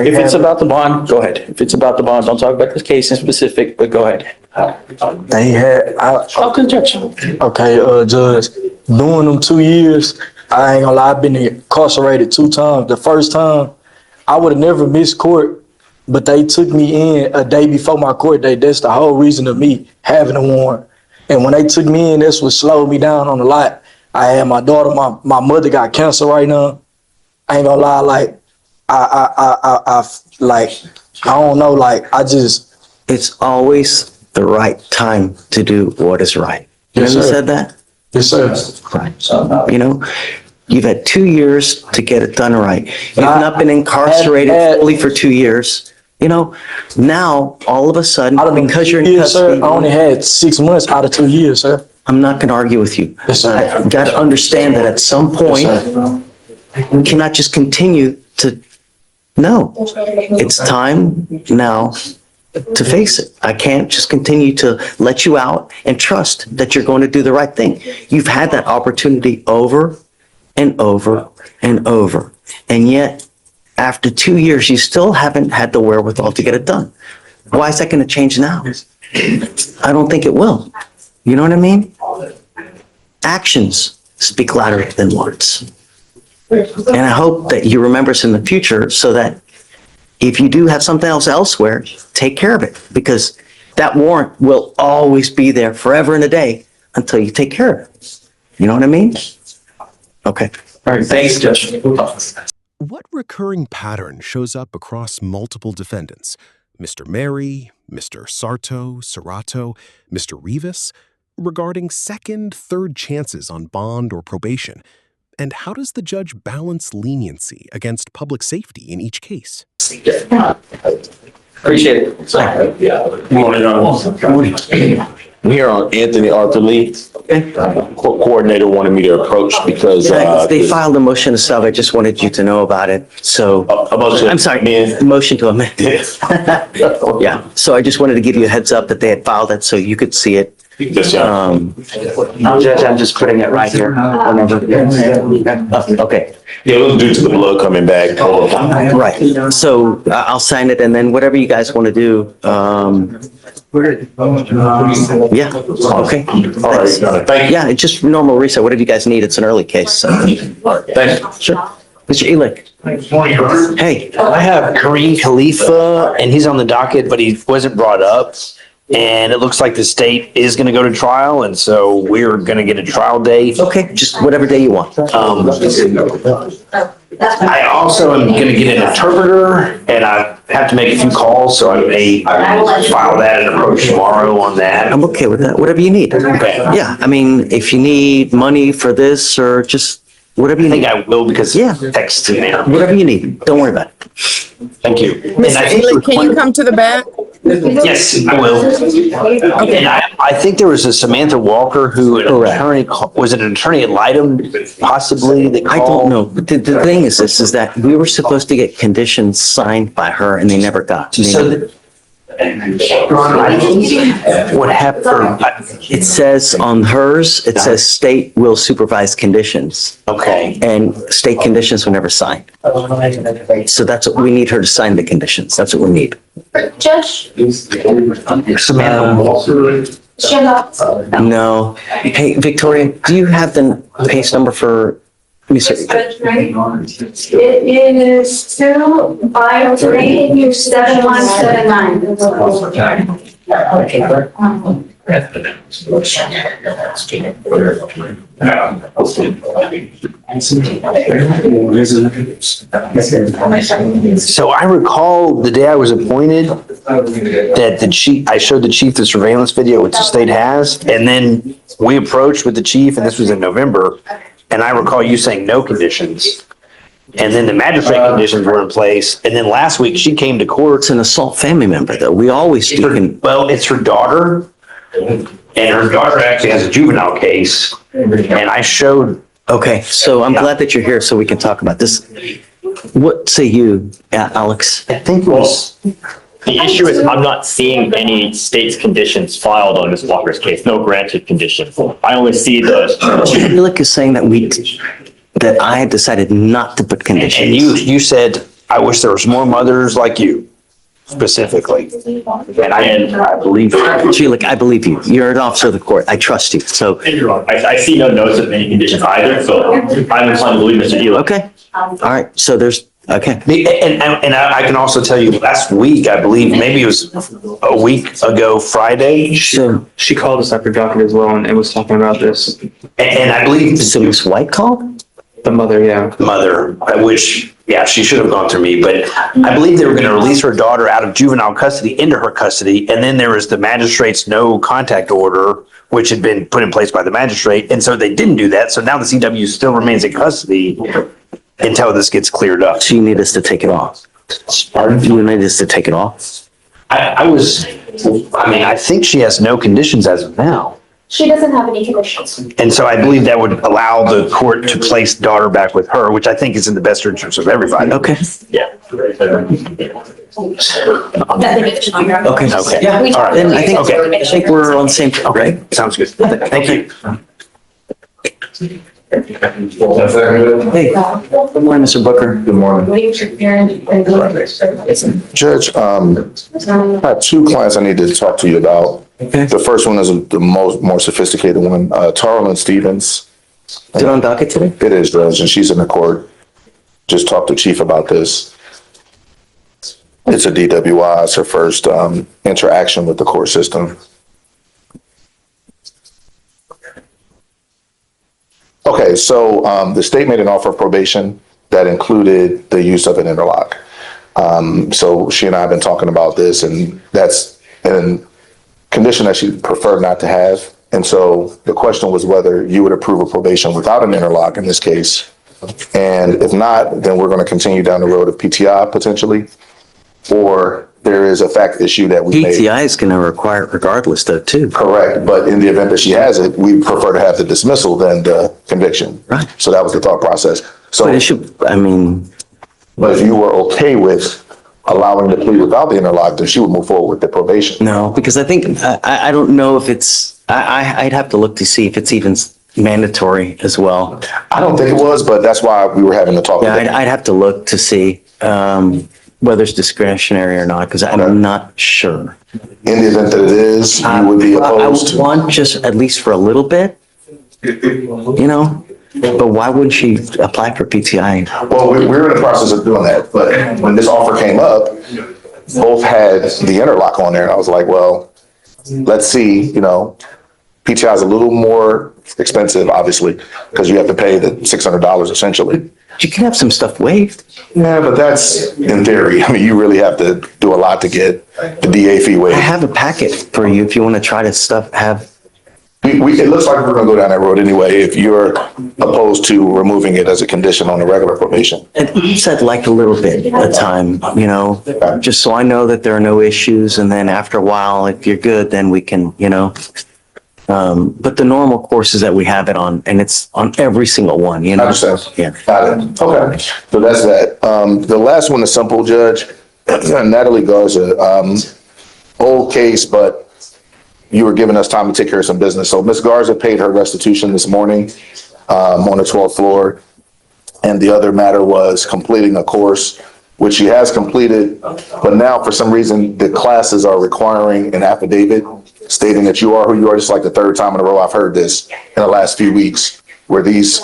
If it's about the bond, go ahead. If it's about the bond, don't talk about this case in specific, but go ahead. They had, Judge. okay, Judge, doing them 2 years, I ain't gonna lie, I've been incarcerated 2 times. The first time, I would have never missed court, but they took me in a day before my court date. That's the whole reason of me having a warrant. And when they took me in, that's what slowed me down on a lot. I had my daughter, my mother got cancer right now. I ain't gonna lie, like, I don't know, like, It's always the right time to do what is right. You Yes, know who sir. said that? Yes, sir. Right. You know, you've had 2 years to get it done right. You've not been incarcerated fully for 2 years. You know, now, all of a sudden, because you're in Yes, sir, custody. I only had 6 months out of 2 years, sir. I'm not gonna argue with you. Yes, sir. You gotta understand that at some point, we cannot just continue to, no. It's time now to face it. I can't just continue to let you out and trust that you're going to do the right thing. You've had that opportunity over and over and over. And yet, after 2 years, you still haven't had the wherewithal to get it done. Why is that going to change now? I don't think it will. You know what I mean? Actions speak louder than words. And I hope that you remember this in the future so that if you do have something else elsewhere, take care of it, because that warrant will always be there forever and a day until you take care of it. You know what I mean? Okay. All right, thanks, Judge. What recurring pattern shows up across multiple defendants? Mr. Mary, Mr. Sarto, Serato, Mr. Rivas, regarding second, third chances on bond or probation? And how does the judge balance leniency against public safety in each case? Appreciate it. Good morning. I'm here on Anthony Arthur Lee. Court coordinator wanted me to approach because They filed a motion to sub. I just wanted you to know about it. So, I'm sorry, motion to amend. Yeah, so I just wanted to give you a heads up that they had filed it so you could see it. Yes, Judge, I'm just putting it right here. Okay. Yeah, it was due to the blood coming back. Right. So I'll sign it, and then whatever you guys want to do. Yeah. Okay. All right. Thank you. Yeah, it's just normal reset. Whatever you guys need. It's an early case. So. Thank you. Sure. Mr. Elick. Hey. I have Kareem Khalifa, and he's on the docket, but he wasn't brought up. And it looks like the state is going to go to trial, and so we're going to get a trial date. Okay, just whatever day you want. I also am going to get an interpreter, and I have to make a few calls, so I may file that and approach tomorrow on that. I'm okay with that. Whatever you need. Okay. Yeah, I mean, if you need money for this or just whatever you need. I think I will because text in there. Whatever you need. Don't worry about it. Thank you. Mr. Ely, can you come to the back? Yes, I will. Okay. And I think there was a Samantha Walker who was an attorney at Lightem, possibly. That I don't know. But the thing is this, is that we were supposed to get conditions signed by her and they never got. What happened? It says on hers, it says state will supervise conditions. Okay. And state conditions were never signed. So that's what we need her to sign, the conditions. That's what we need. Judge? Samantha Walker. No. Hey, Victoria, do you have the case number for, let me see. It is 253-7179. So I recall the day I was appointed that the chief, I showed the chief the surveillance video which the state has, and then we approached with the chief, and this was in November, and I recall you saying no conditions. And then the magistrate conditions were in place, and then last week she came to court. It's an assault family member though. We always do. Well, it's her daughter, and her daughter actually has a juvenile case, and I showed. Okay, so I'm glad that you're here so we can talk about this. What say you, Alex? I think it was. The issue is I'm not seeing any state's conditions filed on Ms. Walker's case, no granted conditions. I only see the. Elick is saying that I had decided not to put conditions. And you said I wish there was more mothers like you, specifically. And I believe. Gee, look, I believe you. You're an officer of the court. I trust you. So, And you're wrong. I see no notes of any conditions either, so I'm inclined to believe Mr. Elo. okay. All right. So there's, okay. And I can also tell you, last week, I believe, maybe it was a week ago Friday. So, She called us after docket as well and was talking about this. And I believe so Ms. White called? The mother, yeah. mother, which, yeah, she should have gone through me, but I believe they were gonna release her daughter out of juvenile custody into her custody, and then there was the magistrate's no contact order, which had been put in place by the magistrate, and so they didn't do that, so now the CW still remains in custody until this gets cleared up. So you need us to take it off? Pardon? You need us to take it off? I think she has no conditions as of now. She doesn't have any conditions. And so I believe that would allow the court to place daughter back with her, which I think is in the best interest of everybody. Okay. Yeah. Okay. Okay. Yeah. All right. Then I think, Okay. I think we're on the same, right? Sounds good. Thank you. Hey, good morning, Mr. Booker. Good morning. Judge, I have two clients I need to talk to you about. Okay. The first one is the more sophisticated one, Tarlin Stevens. Is it on docket today? It is, Judge, and she's in the court. Just talked to Chief about this. It's a DWI. It's her first interaction with the court system. Okay, so the state made an offer of probation that included the use of an interlock. So she and I have been talking about this, and that's a condition that she preferred not to have. And so the question was whether you would approve of probation without an interlock in this case. And if not, then we're going to continue down the road of PTI potentially, or there is a fact issue that we made. PTI is going to require it regardless though, too. Correct, but in the event that she has it, we prefer to have the dismissal than the conviction. Right. So that was the thought process. So, But it should, I mean, but if you were okay with allowing the plea without the interlock, then she would move forward with the probation. no, because I think, I don't know if it's, I'd have to look to see if it's even mandatory as well. I don't think it was, but that's why we were having the talk. Yeah, I'd have to look to see whether it's discretionary or not, because I'm not sure. In the event that it is, you would be opposed. I would want just at least for a little bit, you know, but why wouldn't she apply for PTI? Well, we're in the process of doing that, but when this offer came up, both had the interlock on there, and I was like, well, let's see, PTI is a little more expensive, obviously, because you have to pay the $600 essentially. You can have some stuff waived. Yeah, but that's in theory. I mean, you really have to do a lot to get the DA fee I waived. have a packet for you if you want to try to have. It looks like we're gonna go down that road anyway, if you're opposed to removing it as a condition on the regular probation. At least I'd like a little bit at a time, just so I know that there are no issues. And then after a while, if you're good, then we can, but the normal course is that we have it on, and it's on every single one, I understand. Yeah. Got it. Okay. So that's that. The last one is simple, Judge. Natalie Garza, old case, but you were giving us time to take care of some business. So Ms. Garza paid her restitution this morning on the 12th floor. And the other matter was completing a course, which she has completed. But now for some reason, the classes are requiring an affidavit stating that you are who you are. Just like the third time in a row I've heard this in the last few weeks, where these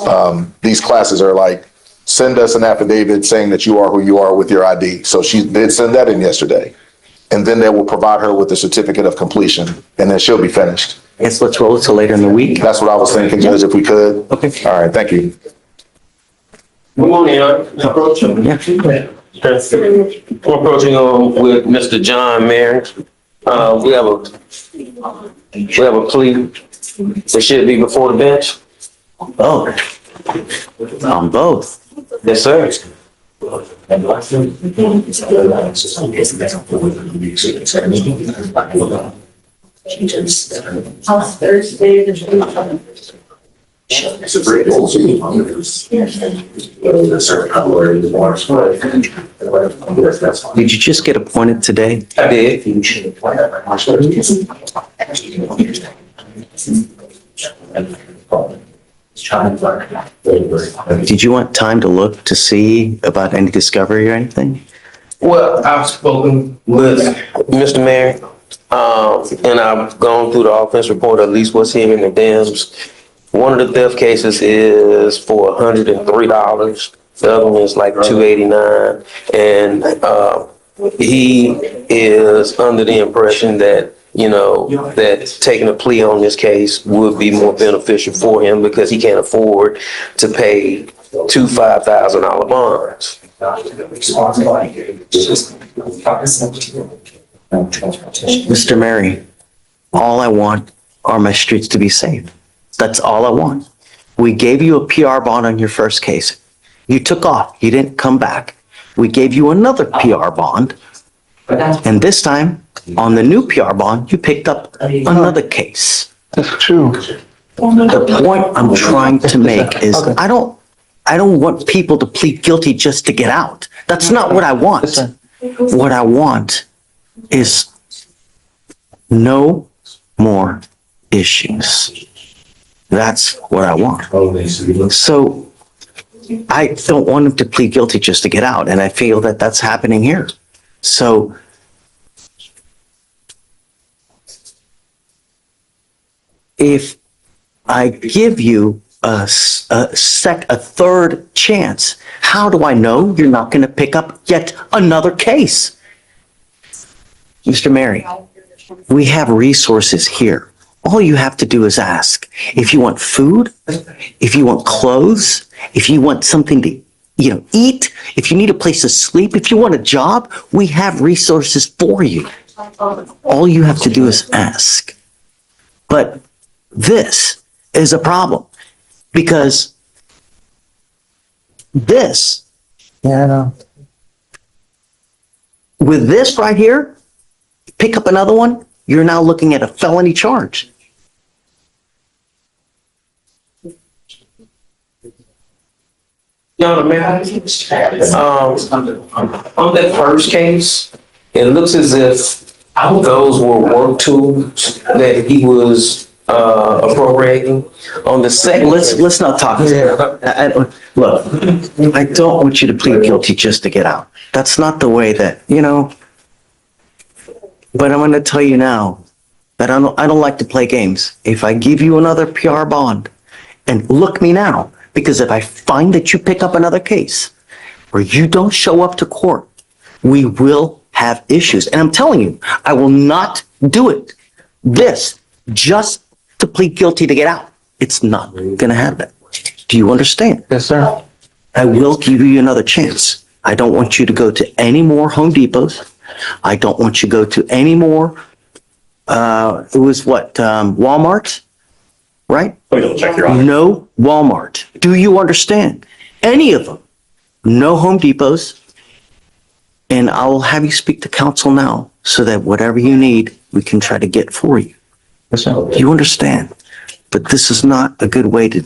classes are like, send us an affidavit saying that you are who you are with your ID. So she did send that in yesterday. And then they will provide her with a certificate of completion, and then she'll be finished. Yes, let's roll it till later in the week. That's what I was thinking, Judge, if we could. Okay. All right, thank you. Good morning, approach. Yeah. We're approaching with Mr. John Mayer. We have a plea that should be before the bench. Oh, on both. Yes, sir. Did you just get appointed today? I did. Did you want time to look to see about any discovery or anything? Well, I've spoken with Mr. Mayor, and I've gone through the offense report, at least what's here in the Dems. One of the theft cases is for $103. The other one is like $289. And, he is under the impression that, that taking a plea on this case would be more beneficial for him because he can't afford to pay two $5,000 bonds. Mr. Mary, all I want are my streets to be safe. That's all I want. We gave you a PR bond on your first case. You took off. You didn't come back. We gave you another PR bond. And this time, on the new PR bond, you picked up another case. That's true. The point I'm trying to make is I don't want people to plead guilty just to get out. That's not what I want. What I want is no more issues. That's what I want. So I don't want him to plead guilty just to get out, and I feel that that's happening here. So if I give you a third chance, how do I know you're not going to pick up yet another case? Mr. Mary, we have resources here. All you have to do is ask. If you want food, if you want clothes, if you want something to eat, if you need a place to sleep, if you want a job, we have resources for you. All you have to do is ask. But this is a problem because this, with this right here, pick up another one, you're now looking at a felony charge. On that first case, it looks as if those were work tools that he was appropriating. On the second, let's not talk. Look, I don't want you to plead guilty just to get out. That's not the way that But I'm going to tell you now that I don't like to play games. If I give you another PR bond, and look me now, because if I find that you pick up another case or you don't show up to court, we will have issues. And I'm telling you, I will not do it. This just to plead guilty to get out. It's not going to happen. Do you understand? Yes, sir. I will give you another chance. I don't want you to go to any more Home Depots. I don't want you to go to any more, Walmart, right? Check your honor. No Walmart. Do you understand? Any of them. No Home Depots. And I will have you speak to counsel now so that whatever you need, we can try to get for you. Yes, sir. You understand? But this is not a good way to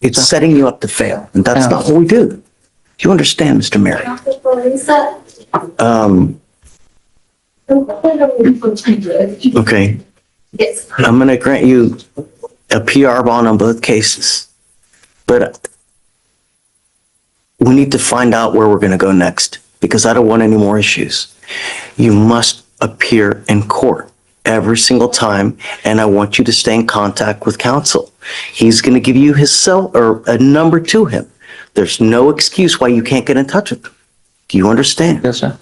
it's setting you up to fail. And that's not what we do. Do you understand, Mr. Mary? Okay. Yes. I'm going to grant you a PR bond on both cases, but we need to find out where we're going to go next because I don't want any more issues. You must appear in court every single time, and I want you to stay in contact with counsel. He's going to give you his cell or a number to him. There's no excuse why you can't get in touch with him. Do you understand? Yes, sir.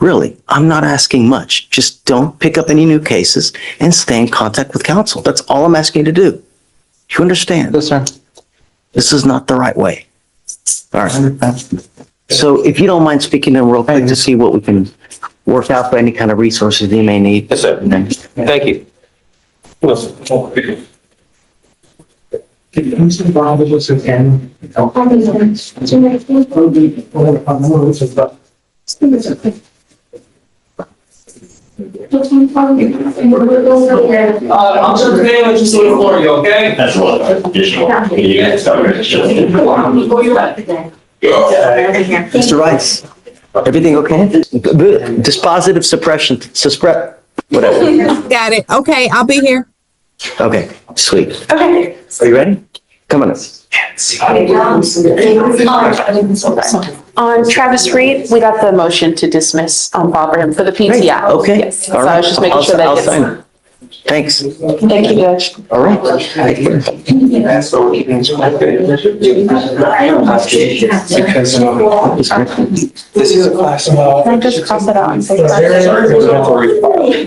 Really, I'm not asking much. Just don't pick up any new cases and stay in contact with counsel. That's all I'm asking you to do. Do you understand? Yes, sir. This is not the right way. All right. So if you don't mind speaking to him real quick to see what we can work out for any kind of resources he may need. Yes, sir. Thank you. I'm sure today I just look for you, okay? That's what additional. Mr. Rice, everything okay? Dispositive suppression, whatever. Got it. Okay, I'll be here. Okay, sweet. Okay. Are you ready? Come on. On Travis Reed, we got the motion to dismiss for him for the PTI. Okay. Yes. So All I right. was just making sure I'll that sign gets. it. Thanks. Thank you, Judge. All right. Because this is a class. Can I just cross it out and say?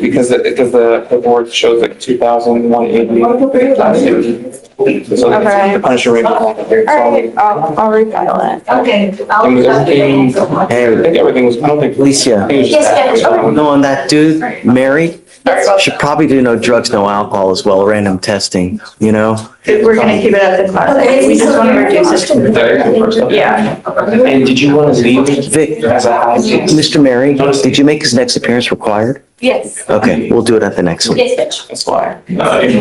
Because the board shows like 2,180. So Okay. the punishment rate. All right, I'll refile it. Okay. And was everything, I think everything was, I don't think. Alicia. Yes. No, on that dude, Mary, should probably do no drugs, no alcohol as well, random testing, you know? We're gonna keep it at the class. We just want to reduce it. Yeah. And did you want to leave Vic, as a high? Mr. Mary, did you make his next appearance required? Yes. Okay, we'll do it at the next one. Yes, bitch. That's why. Okay,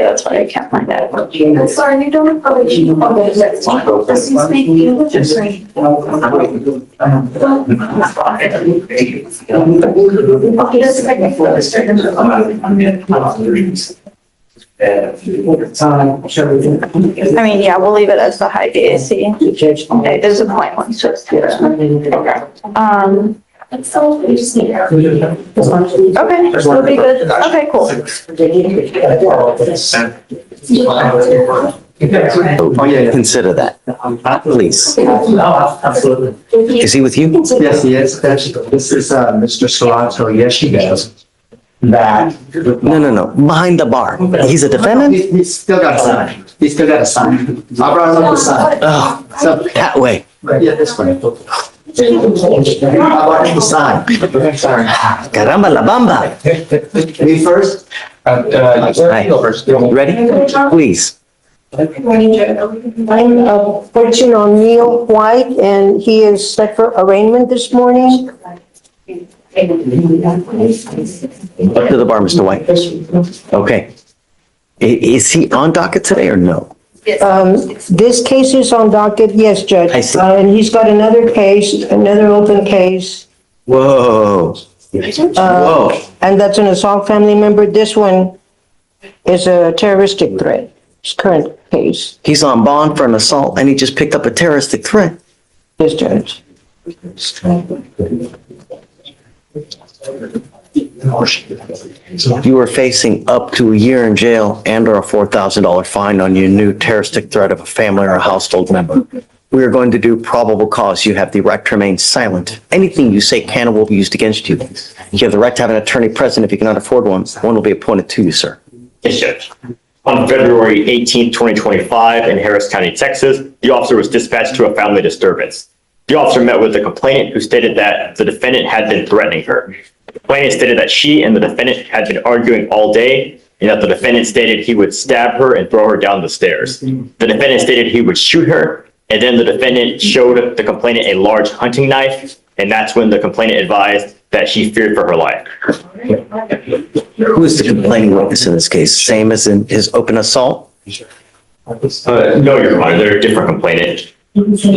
that's why I can't find that. I'm sorry, you don't have This is making you just right. Okay, this is I mean, yeah, we'll leave it as the high DAC. Okay, there's a point one, so it's good. We just need Okay, so it'll be good. Okay, cool. Consider that, please. Absolutely. Is he with you? Yes, he is. This is, Mr. Solano. Yes, she does. That. No. Behind the bar. He's a defendant? He's still got a sign. He's still got a sign. I brought him up the sign. Oh, that way. Yeah, this way. I brought him the sign. Sorry. Caramba la bamba. Me first? Hi. Ready? Please. I'm Fortune O'Neill White, and he is set for arraignment this morning. Up to the bar, Mr. White. Okay. Is he on docket today or no? This case is on docket, yes, Judge. I see. And he's got another case, another open case. Whoa. Whoa. And that's an assault family member. This one is a terroristic threat, his current case. He's on bond for an assault and he just picked up a terroristic threat. Yes, Judge. You are facing up to a year in jail and or a $4,000 fine on your new terroristic threat of a family or a household member. We are going to do probable cause. You have the right to remain silent. Anything you say can or will be used against you. You have the right to have an attorney present if you cannot afford one. One will be appointed to you, sir. Yes, Judge. On February 18th, 2025, in Harris County, Texas, the officer was dispatched to a family disturbance. The officer met with the complainant, who stated that the defendant had been threatening her. The complainant stated that she and the defendant had been arguing all day, and that the defendant stated he would stab her and throw her down the stairs. The defendant stated he would shoot her, and then the defendant showed the complainant a large hunting knife, and that's when the complainant advised that she feared for her life. Who is the complaining witness in this case? Same as in his open assault? No, Your Honor, they're a different complainant. Mr.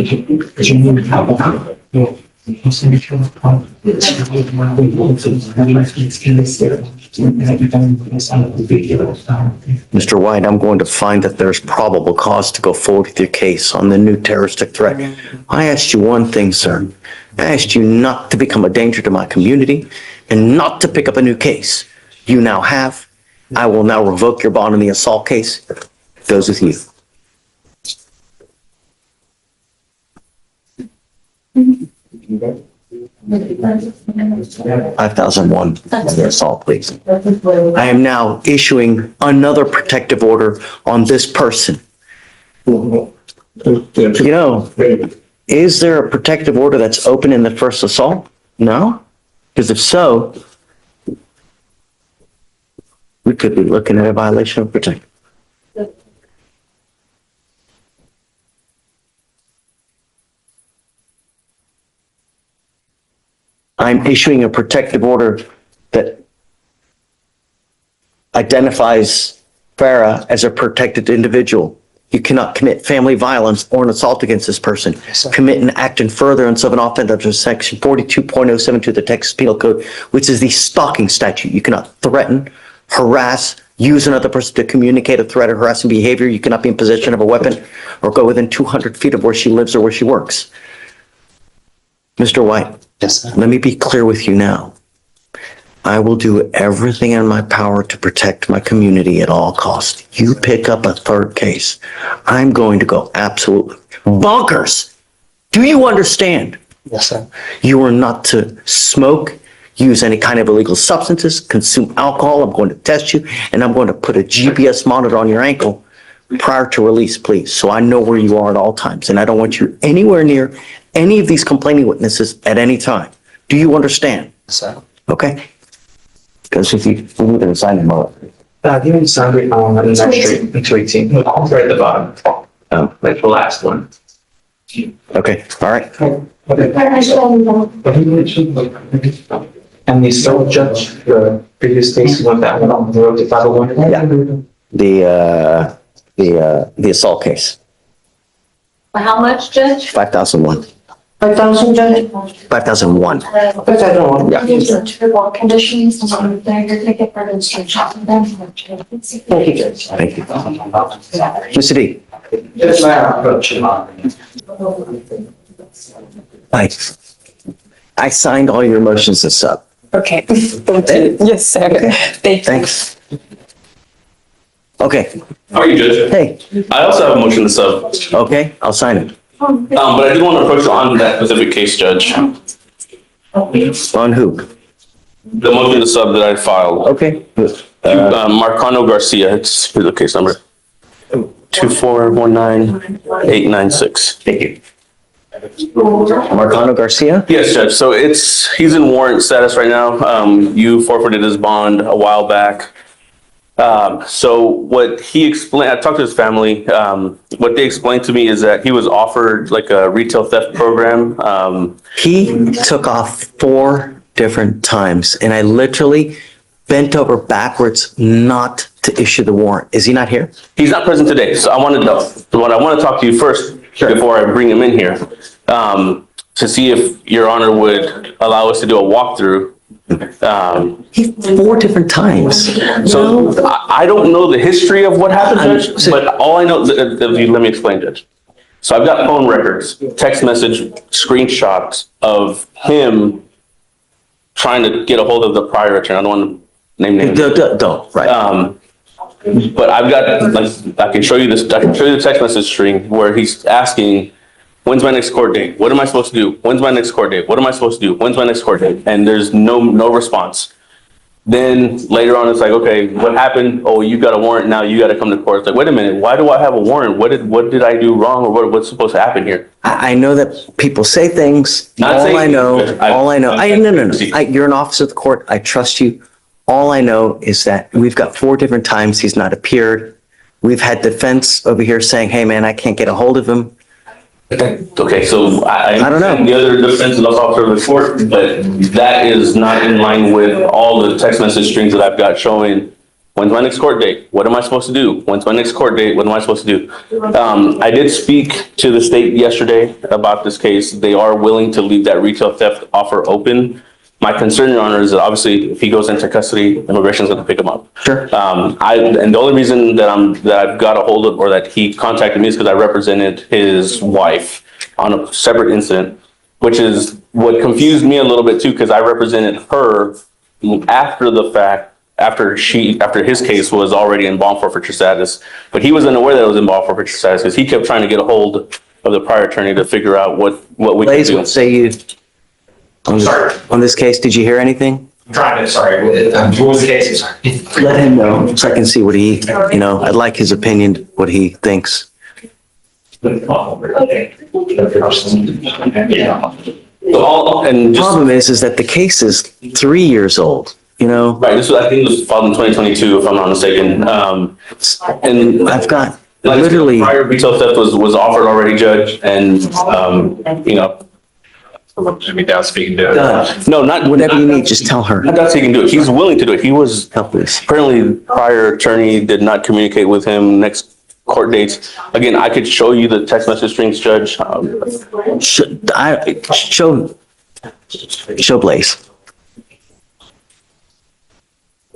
White, I'm going to find that there's probable cause to go forward with your case on the new terroristic threat. I asked you one thing, sir. I asked you not to become a danger to my community and not to pick up a new case. You now have. I will now revoke your bond in the assault case. It goes with you. $5,001 for the assault, please. I am now issuing another protective order on this person. You know, is there a protective order that's open in the first assault? No? Because if so, we could be looking at a violation of protective. I'm issuing a protective order that identifies Farah as a protected individual. You cannot commit family violence or an assault against this person. Commit an act in furtherance of an offense under section 42.072 of the Texas Penal Code, which is the stalking statute. You cannot threaten, harass, use another person to communicate a threat or harassing behavior, you cannot be in possession of a weapon or go within 200 feet of where she lives or where she works. Mr. White. Yes, sir. Let me be clear with you now. I will do everything in my power to protect my community at all costs. You pick up a third case, I'm going to go absolutely bonkers. Do you understand? Yes, sir. You are not to smoke, use any kind of illegal substances, consume alcohol. I'm going to test you, and I'm going to put a GPS monitor on your ankle prior to release, please, so I know where you are at all times, and I don't want you anywhere near any of these complaining witnesses at any time. Do you understand? Yes, sir. Okay? Because if you need to sign them up. Give me the sign on the next street, 218, right at the bottom. Like the last one. Okay, all right. And the still judge, the previous case, you want that one on the road to 501? Yeah. The assault case, How much, Judge? 5,001. 5,000, Judge? 5,001. 5,001. Yeah. Conditions on your ticket for instruction. Thank you, Judge. Thank you. Mr. D. Yes, ma'am. I signed all your motions to sub. Okay. Yes, sir. Thank you. Thanks. Okay, How are you, Judge? hey, I also have a motion to sub, okay, I'll sign it. but I did want to approach you on that specific case, Judge. On who? The motion to sub that I filed. Okay. Marcano Garcia, it's the case number. 2419896. Thank you. Marcano Garcia? Yes, Judge. So he's in warrant status right now. You forfeited his bond a while back. So what he explained, I talked to his family. What they explained to me is that he was offered like a retail theft program. He took off 4 different times, and I literally bent over backwards not to issue the warrant. Is he not here? He's not present today. So I want to talk to you first before I bring him in here, to see if Your Honor would allow us to do a walkthrough. 4 different times. So I don't know the history of what happened, Judge, but all I know, let me explain, Judge. So I've got phone records, text message, screenshots of him trying to get a hold of the prior attorney. I don't want to name names. Don't, right. But I've got, like, I can show you the text message string where he's asking, when's my next court date? What am I supposed to do? When's my next court date? What am I supposed to do? When's my next court date? And there's no response. Then later on, it's like, okay, what happened? Oh, you got a warrant now. You got to come to court. It's like, wait a minute. Why do I have a warrant? What did I do wrong, or what's supposed to happen here? I know that people say things. No. You're an officer of the court. I trust you. All I know is that we've got 4 different times he's not appeared. We've had defense over here saying, hey, man, I can't get a hold of him. Okay, so I don't know. The other defense is also officer of the court, but that is not in line with all the text message strings that I've got showing, when's my next court date? What am I supposed to do? When's my next court date? What am I supposed to do? I did speak to the state yesterday about this case. They are willing to leave that retail theft offer open. My concern, Your Honor, is that obviously if he goes into custody, immigration is going to pick him up. Sure. And the only reason that I've got a hold of, or that he contacted me, is because I represented his wife on a separate incident, which is what confused me a little bit too, because I represented her after the fact, after his case was already in bond forfeiture status, but he wasn't aware that it was in bond forfeiture status because he kept trying to get a hold of the prior attorney to figure out what we could do. What say you on this case? Did you hear anything? I'm trying to, sorry, what was the case? Sorry. Let him know so I can see what he, I'd like his opinion, what he thinks. Problem is that the case is 3 years old, Right, I think it was filed in 2022, if I'm not mistaken. And I've got like, literally prior retail theft was offered already, Judge, and Without speaking to it. No, not whatever you need, just tell her. Not that he can do it. He's willing to do it. He was apparently prior attorney did not communicate with him next court dates. Again, I could show you the text message strings, Judge. Show Blaze.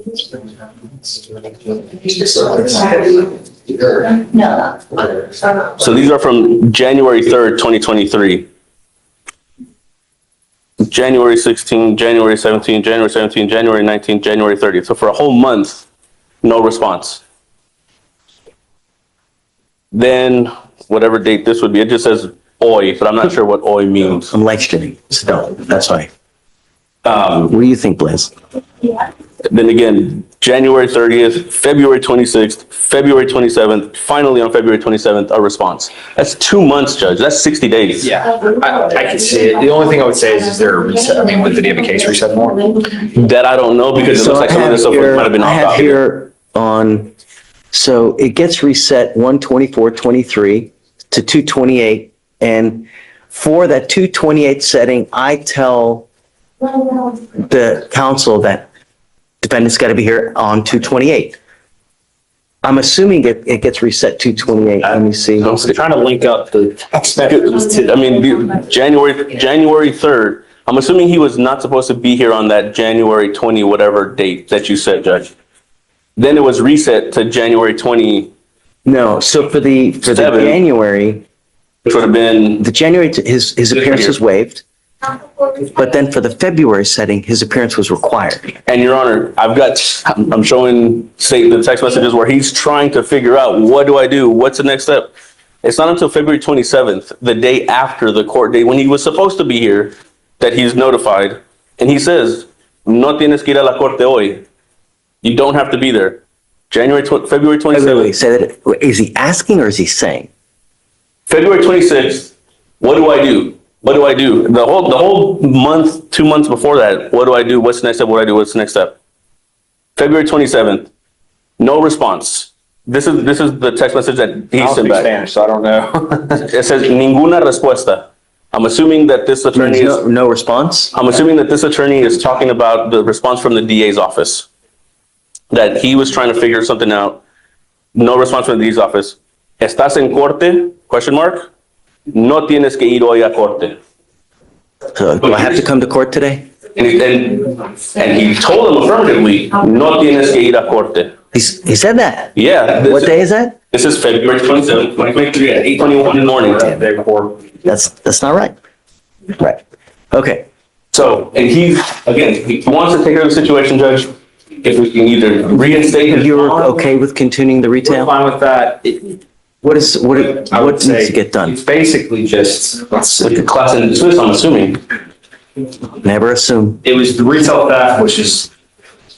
So these are from January 3rd, 2023. January 16, January 17, January 17, January 19, January 30th. So for a whole month, no response. Then whatever date this would be, it just says OI, but I'm not sure what OI means. I'm live streaming, so that's why. What do you think, Blaze? Then again, January 30th, February 26th, February 27th, finally on February 27th, a response. That's 2 months, Judge. That's 60 days. Yeah, I can see it. The only thing I would say is there a reset? I mean, did he have a case reset more? That I don't know, because it looks like some of this stuff might have been I off have document. here on, so it gets reset 1/24/23 to 2/28. And for that 2/28 setting, I tell the council that defendant's got to be here on 2/28. I'm assuming it gets reset 2/28. Let me see. I'm trying to link up the, I mean, January 3rd, I'm assuming he was not supposed to be here on that January 20 whatever date that you said, Judge. Then it was reset to January 20. No, so for the January, which would have been the January, his appearance was waived. But then for the February setting, his appearance was required. And Your Honor, I'm showing the text messages where he's trying to figure out, what do I do? What's the next step? It's not until February 27th, the day after the court date, when he was supposed to be here, that he's notified. And he says, no tienes que ir a la corte hoy. You don't have to be there. February 27th. Wait, say that. Is he asking or is he saying? February 26th, what do I do? What do I do? The whole month, 2 months before that, what do I do? What's the next step? What do I do? What's the next step? February 27th, no response. This is the text message that he sent back. Spanish, so I don't know. It says ninguna respuesta. I'm assuming that this attorney is no response. I'm assuming that this attorney is talking about the response from the DA's office. That he was trying to figure something out. No response from the DA's office. ¿Estás en corte? Question mark. No tienes que ir hoy a corte. So do I have to come to court today? And he told them affirmatively, no tienes que ir a corte. He said that? Yeah. What day is that? This is February 27th, 2023 at 8:21 in the morning. That's not right. Right. Okay. So, and he wants to take care of the situation, Judge. If we can either reinstate his. You're okay with continuing the retail? We're fine with that. What needs to get done? It's basically just, Like the class and dismiss, I'm assuming. Never assume. it was the retail theft, which is,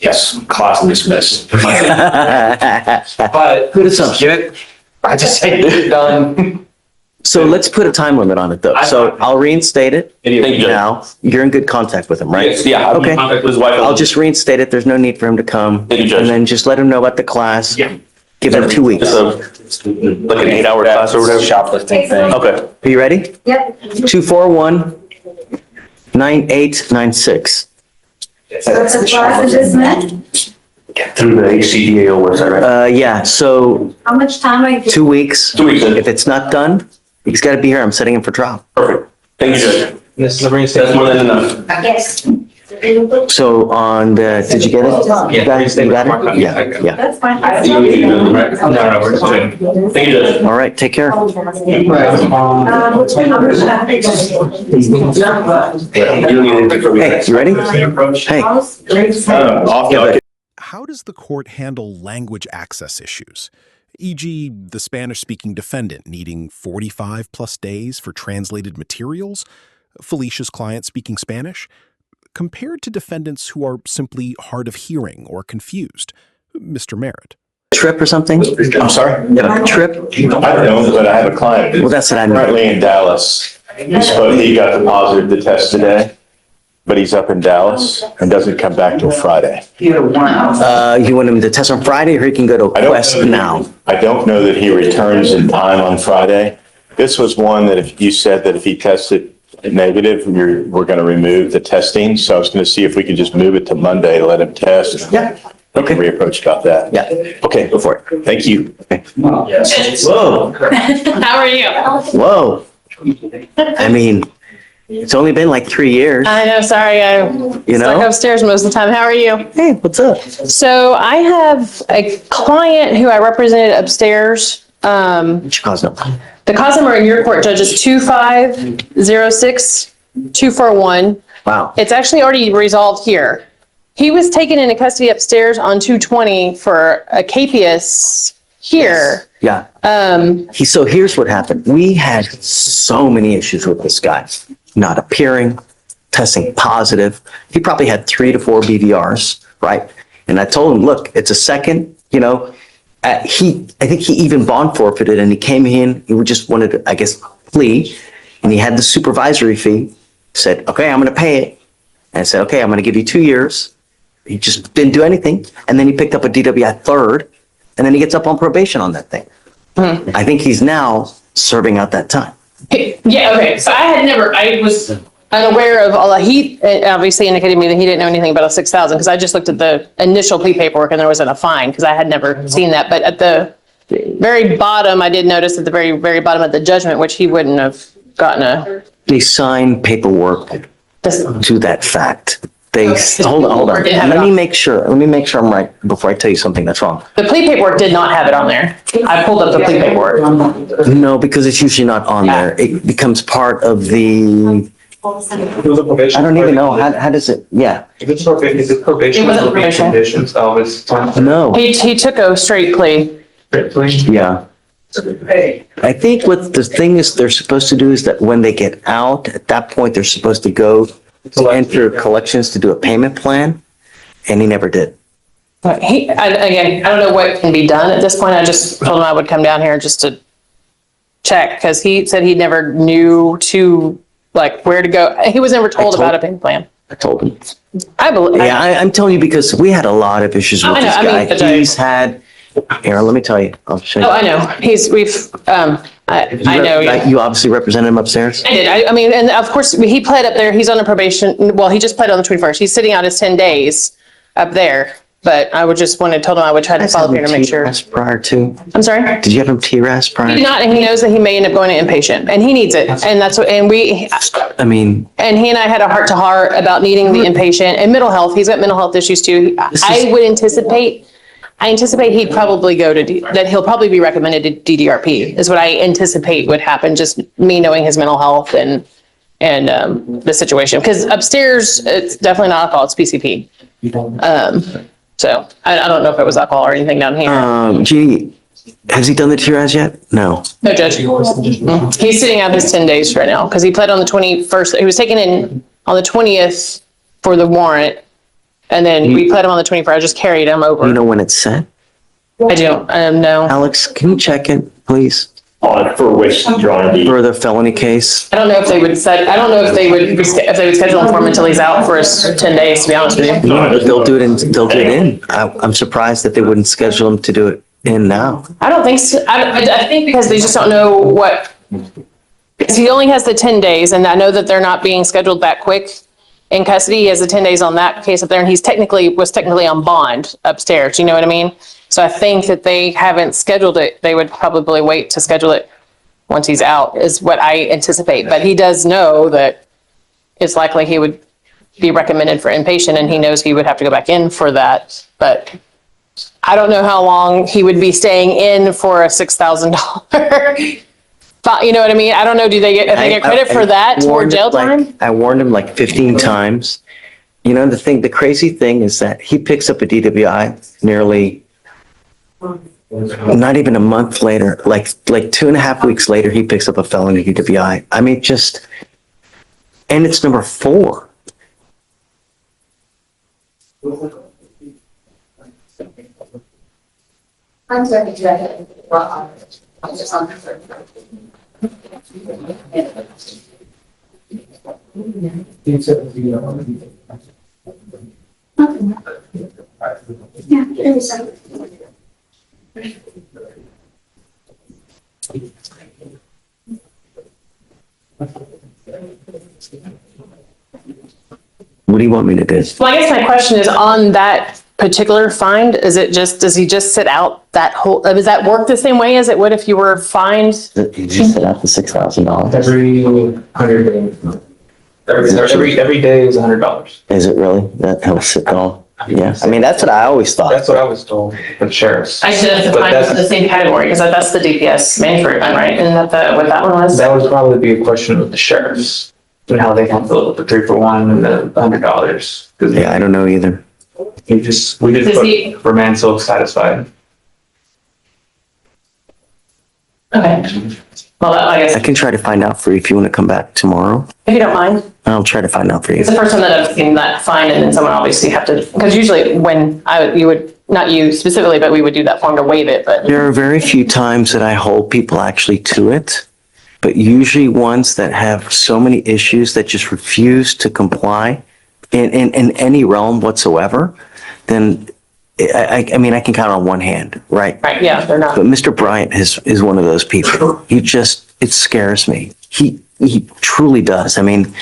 yes, class and dismissed. But Good assumption. get it, I just say get it done. So let's put a time limit on it though. So I'll reinstate it Thank you. now. You're in good contact with him, right? Yes, yeah, I'm in Okay. contact with his wife. I'll just reinstate it. There's no need for him to come. Thank you, Judge. And then just let him know about the class. Yeah. Give him 2 weeks. It's like an 8-hour class or whatever. Shoplifting thing. Okay. Are you ready? Yep. 241-9896. So it's a class is dismissed? Through the HCDAO website, right? Yeah, so How much time I give? 2 weeks. 2 weeks. If it's not done, he's got to be here. I'm setting him for trial. Perfect. Thank you, Judge. This is the That's more than enough. Yes. So on the, did you get it? You got it? You got it? Yeah. That's fine. No, we're just kidding. Thank you, Judge. All right, take care. What's your number? You don't need anything from me. Hey, you ready? Hey. How does the court handle language access issues? E.g., the Spanish-speaking defendant needing 45 plus days for translated materials, Felicia's client speaking Spanish, compared to defendants who are simply hard of hearing or confused. Mr. Merritt. Trip or something? I'm sorry? You have a trip? I don't, but I have a client Well, that's what I mean. currently in Dallas. He got the positive the test today, but he's up in Dallas and doesn't come back till Friday. You want him to test on Friday or he can go to Quest now? I don't know that he returns in time on Friday. This was one that if you said that if he tested negative, we're going to remove the testing. So I was going to see if we could just move it to Monday to let him test. Yeah. Okay. Reapproach about that. Yeah. Okay. Go for it. Thank you. Whoa. How are you? Whoa. I mean, It's only been like 3 years. I know, sorry, I'm You stuck know? upstairs most of the time. How are you? Hey, what's up? So I have a client who I represented upstairs. What's your cause number? The cause number in your court, Judge, is 2506241. Wow. It's actually already resolved here. He was taken into custody upstairs on 220 for a capias here. Yeah. So here's what happened. We had so many issues with this guy. Not appearing, testing positive. He probably had 3 to 4 BVRs, right? And I told him, look, it's a second, I think he even bond forfeited and he came in, he just wanted to, I guess, plea. And he had the supervisory fee, said, okay, I'm going to pay it. And I said, okay, I'm going to give you 2 years. He just didn't do anything. And then he picked up a DWI third, and then he gets up on probation on that thing. I think he's now serving out that time. Yeah, okay. So I was unaware of all that. He obviously indicated to me that he didn't know anything about a 6,000 because I just looked at the initial plea paperwork and there wasn't a fine because I had never seen that. But at the very bottom, I did notice at the very, very bottom of the judgment, which he wouldn't have gotten They signed paperwork to that fact. Hold on. Let me make sure I'm right before I tell you something that's wrong. The plea paperwork did not have it on there. I pulled up the plea paperwork. No, because it's usually not on there. It becomes part of the, I don't even know, how does it, yeah. If it's probation, is it probation? It wasn't probation. Conditions of his time. No, He took a straight plea. yeah. I think what the thing is they're supposed to do is that when they get out, at that point, they're supposed to go to enter collections to do a payment plan, and he never did. But again, I don't know what can be done at this point. I just told him I would come down here just to check because he said he never knew where to go. He was never told about a payment plan. I told him. I believe. Yeah, I'm telling you because we had a lot of issues with this guy. He's had, here, let me tell you. I'll show you. Oh, I know. I know. Yeah. You obviously represented him upstairs? I did. I mean, and of course, he pled up there. He's on a probation. Well, he just pled on the 21st. He's sitting out his 10 days up there. But I told him I would try to follow up here to make sure. Prior to? I'm sorry? Did you have him TRAS prior? He did not, and he knows that he may end up going to inpatient, and he needs it. And that's what, and he and I had a heart to heart about needing the inpatient and mental health. He's got mental health issues too. I anticipate he'd probably go to, that he'll probably be recommended to DDRP is what I anticipate would happen. Just me knowing his mental health and the situation. Because upstairs, it's definitely not alcohol, it's PCP. So I don't know if it was alcohol or anything down here. Gee, has he done the TRAS yet? No. No, Judge. He's sitting out his 10 days right now because he pled on the 21st. He was taken in on the 20th for the warrant. And then we pled him on the 21st. I just carried him over. You know when it's set? I don't know. Alex, can you check it, please? For which, Your Honor? For the felony case? I don't know if they would schedule him for him until he's out for his 10 days, to be honest with you. No, they'll do it in. I'm surprised that they wouldn't schedule him to do it in now. I don't think so. I think because they just don't know what, because he only has the 10 days and I know that they're not being scheduled that quick in custody. He has the 10 days on that case up there and was technically on bond upstairs. You know what I mean? So I think that they haven't scheduled it. They would probably wait to schedule it once he's out is what I anticipate. But he does know that it's likely he would be recommended for inpatient and he knows he would have to go back in for that. But I don't know how long he would be staying in for a $6,000. You know what I mean? I don't know. Do they get credit for that toward jail time? I warned him like 15 times. You know, the crazy thing is that he picks up a DWI nearly not even a month later, like 2.5 weeks later, he picks up a felony DWI. I mean, and it's number 4. I'm sorry, I'm just on the third. Yeah, there is some. What do you want me to do? Well, I guess my question is on that particular find, does he just sit out that whole, does that work the same way as it would if you were fined? You just sit out the $6,000. Every 100 days. Every day is $100. Is it really? That helps it all? Yeah, I mean, that's what I always thought. That's what I was told for the sheriffs. I should have defined it in the same category, because that's the DPS mandatory fine, right? Isn't that what that one was? That would probably be a question of the sheriffs and how they handle the 3-for-1 and the $100. Yeah, I don't know either. We just put remand so satisfied. Okay. Well, I guess, I can try to find out for you if you want to come back tomorrow. if you don't mind. I'll try to find out for you. It's the first time that I've seen that fine, and then someone obviously have to, because usually when you would, not you specifically, but we would do that form to waive it, but. There are very few times that I hold people actually to it, but usually ones that have so many issues that just refuse to comply in any realm whatsoever, then I mean, I can count on one hand, right? Right, yeah, they're not. But Mr. Bryant is one of those people. It scares me. He truly does. I mean,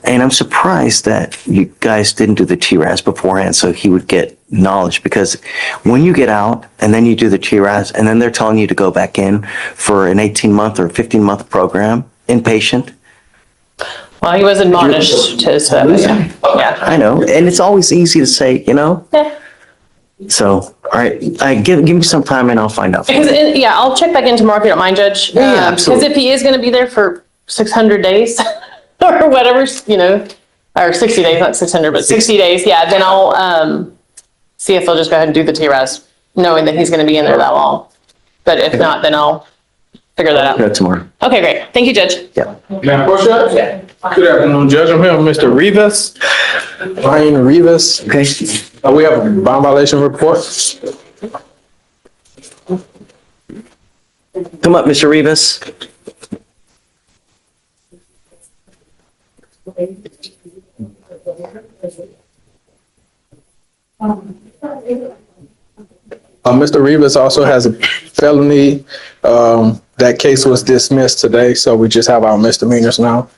and I'm surprised that you guys didn't do the TRAS beforehand so he would get knowledge, because when you get out and then you do the TRAS and then they're telling you to go back in for an 18-month or 15-month program, inpatient. Well, he was admonished to, so, yeah. I know. And it's always easy to say, Yeah. So, all right, give me some time and I'll find out. Because, yeah, I'll check back in tomorrow if you don't mind, Judge. Yeah, absolutely. Because if he is going to be there for 600 days or whatever, or 60 days, not 600, but 60 days, yeah, then I'll see if they'll just go ahead and do the TRAS, knowing that he's going to be in there that long. But if not, then I'll figure that out. No, tomorrow. Okay, great. Thank you, Judge. Yeah. Madam Court Judge? Good afternoon, Judge. I'm here with Mr. Rivas, Ryan Rivas. Okay. We have a bond violation report. Come up, Mr. Rivas. Mr. Rivas also has a felony. That case was dismissed today, so we just have our misdemeanors now.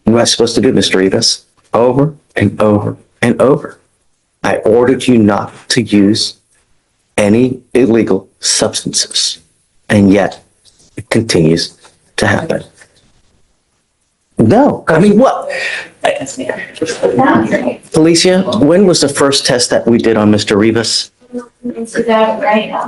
What am I supposed to do, Mr. Rivas? Over and over and over. I ordered you not to use any illegal substances, and yet it continues to happen. No, I mean, what? Felicia, when was the first test that we did on Mr. Rivas? Into that right now.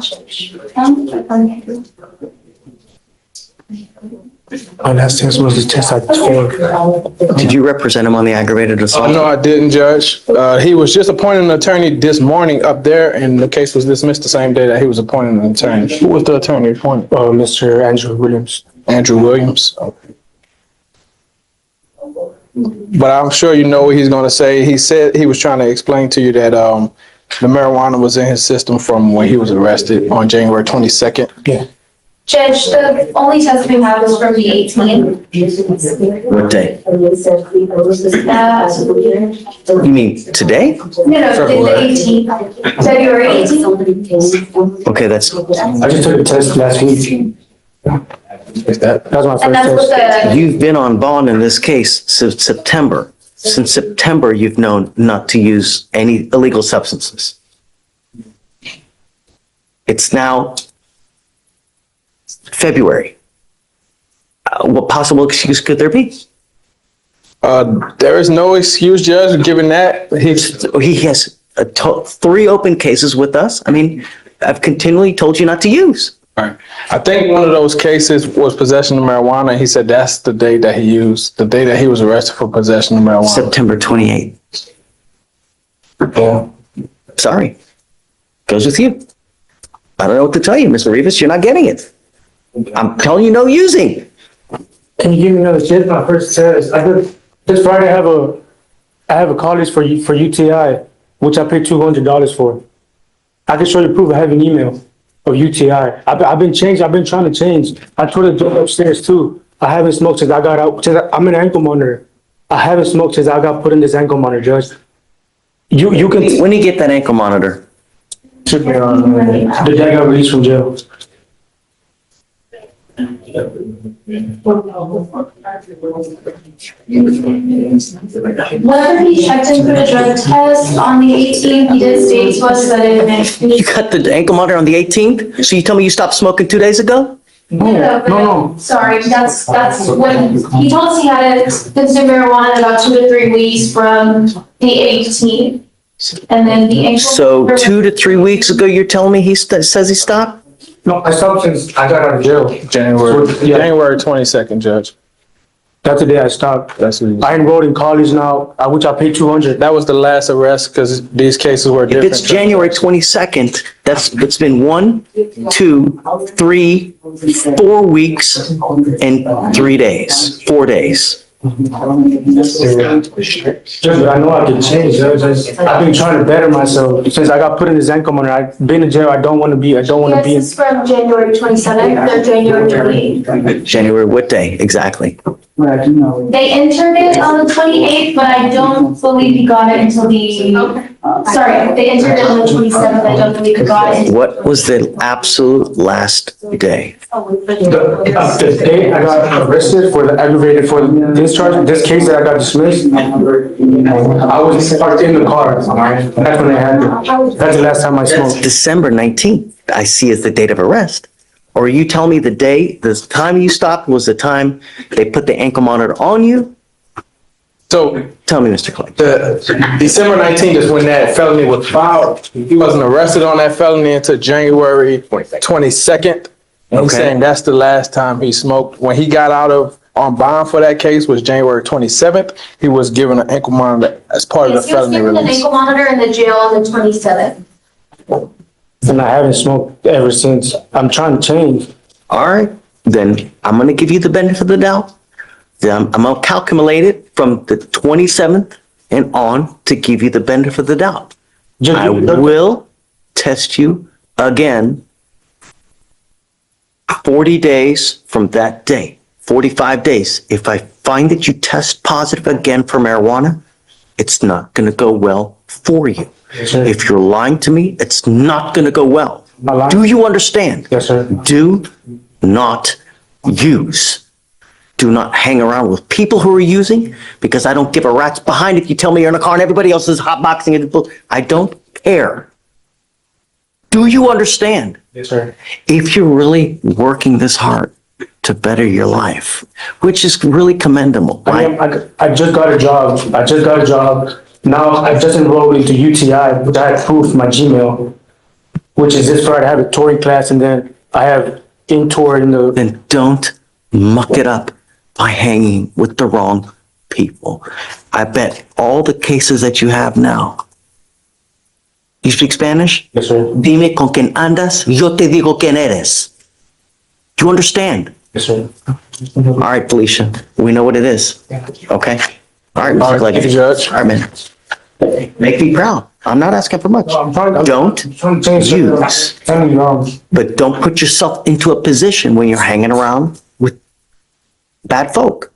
Our last test was the test I took. Did you represent him on the aggravated assault? No, I didn't, Judge. He was just appointed an attorney this morning up there, and the case was dismissed the same day that he was appointed an attorney. Who was the attorney appointed? Mr. Andrew Williams. Andrew Williams. But I'm sure you know what he's going to say. He said he was trying to explain to you that the marijuana was in his system from when he was arrested on January 22nd. Yeah. Judge, the only test we have is from the 18th. What day? You mean today? No, the 18th, February 18th. Okay, that's. I just took the test last week. That was my And that's first what test. You've been on bond in this case since September. Since September, you've known not to use any illegal substances. It's now February. What possible excuse could there be? There is no excuse, Judge, given that. He has 3 open cases with us. I mean, I've continually told you not to use. Right. I think one of those cases was possession of marijuana. He said that's the day that he used, the day that he was arrested for possession of marijuana. September 28th. Yeah. Sorry. Goes with you. I don't know what to tell you, Mr. Rivas. You're not getting it. I'm telling you no using. Can you give me another shit? My first test. This Friday I have a college for UTI, which I paid $200 for. I can show you proof. I have an email of UTI. I've been trying to change. I told the judge upstairs too. I haven't smoked since I got out. I'm an ankle monitor. I haven't smoked since I got put in this ankle monitor, Judge. You can. When do you get that ankle monitor? Should be on, the day I got released from jail. Whether he checked in for the drug test on the 18th, he did state to us that it meant. You cut the ankle monitor on the 18th? So you tell me you stopped smoking 2 days ago? No. Sorry, that's when, he told us he had consumed marijuana in about 2 to 3 weeks from the 18th. And then the ankle. So 2 to 3 weeks ago, you're telling me he says he stopped? No, I stopped since I got out of jail. January 22nd, Judge. That's the day I stopped. I enrolled in college now, which I paid $200. That was the last arrest because these cases were If different. it's January 22nd, it's been 1, 2, 3, 4 weeks and 3 days, 4 days. Judge, I know I can change, Judge. I've been trying to better myself. Since I got put in this ankle monitor, I've been in jail. I don't want to be. Yes, it's from January 27th or January 28th. January, what day exactly? They entered it on the 28th, but I don't believe he got it until sorry, they entered it on the 27th. I don't believe he got it. What was the absolute last day? The day I got arrested for the aggravated for this charge, this case that I got dismissed, I was parked in the car. That's when they had it. That's the last time I smoked. That's December 19th, I see as the date of arrest. Or are you telling me the time you stopped was the time they put the ankle monitor on you? So tell me, Mr. Clay. The December 19th is when that felony was filed. He wasn't arrested on that felony until January 22nd. And he's saying that's the last time he smoked. When he got out on bond for that case was January 27th. He was given an ankle monitor as part of the felony He was given an release. ankle monitor in the jail on the 27th. And I haven't smoked ever since. I'm trying to change. All right, then I'm going to give you the benefit of the doubt. Then I'm going to calculate it from the 27th and on to give you the benefit of the doubt. I will test you again 40 days from that day, 45 days. If I find that you test positive again for marijuana, it's not going to go well for you. If you're lying to me, it's not going to go well. Do you understand? Yes, sir. Do not use. Do not hang around with people who are using, because I don't give a rat's behind if you tell me you're in a car and everybody else is hotboxing it. I don't care. Do you understand? Yes, sir. If you're really working this hard to better your life, which is really commendable. I just got a job. Now I just enrolled into UTI, which I had proof my Gmail, which is this Friday. I have a touring class, and then I have in-tour in the. Then don't muck it up by hanging with the wrong people. I bet all the cases that you have now. You speak Spanish? Yes, sir. Dime con quien andas, yo te digo quién eres. Do you understand? Yes, sir. All right, Felicia, we know what it is. Okay? All right, Mr. Clegg. Thank you, Judge. All right, man. Make me proud. I'm not asking for much. Don't use, but don't put yourself into a position when you're hanging around with bad folk.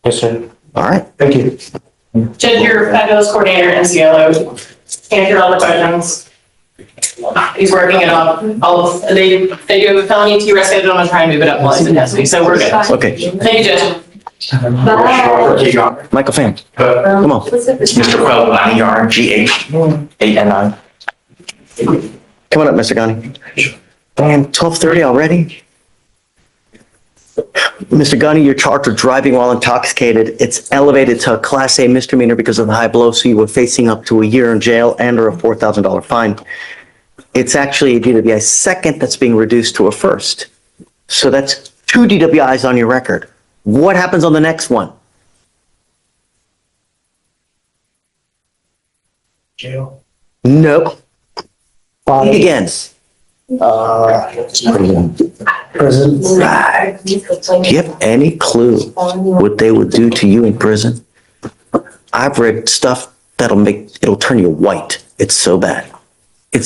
Yes, sir. All right. Thank you. Judge, your fabulous coordinator in CLO answered all the questions. He's working it up. They do have a felony T arrest schedule. I'm gonna try and move it up while it's in custody, so we're good. Okay. Thank you, Judge. Michael Pham. Come on. Mr. Quell, GH8N9. Come on up, Mr. Ghani. Damn, 12:30 already? Mr. Ghani, you're charged with driving while intoxicated. It's elevated to a Class A misdemeanor because of the high blow, so you were facing up to a year in jail and or a $4,000 fine. It's actually a DWI second that's being reduced to a first. So that's 2 DWIs on your record. What happens on the next one? Jail. Nope. Think again. Prison. Right. Do you have any clue what they would do to you in prison? I've read stuff it'll turn you white. It's so bad. I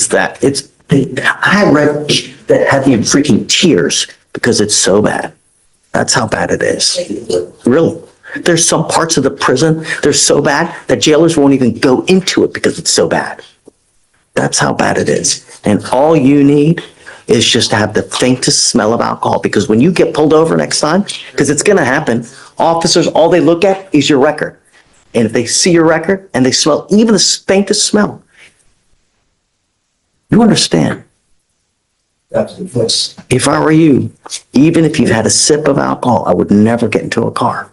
read that had you freaking tears because it's so bad. That's how bad it is. Really. There's some parts of the prison, they're so bad that jailers won't even go into it because it's so bad. That's how bad it is. And all you need is just to have the faintest smell of alcohol, because when you get pulled over next time, because it's going to happen, officers, all they look at is your record. And if they see your record and they smell even the faintest smell, you understand. If I were you, even if you've had a sip of alcohol, I would never get into a car.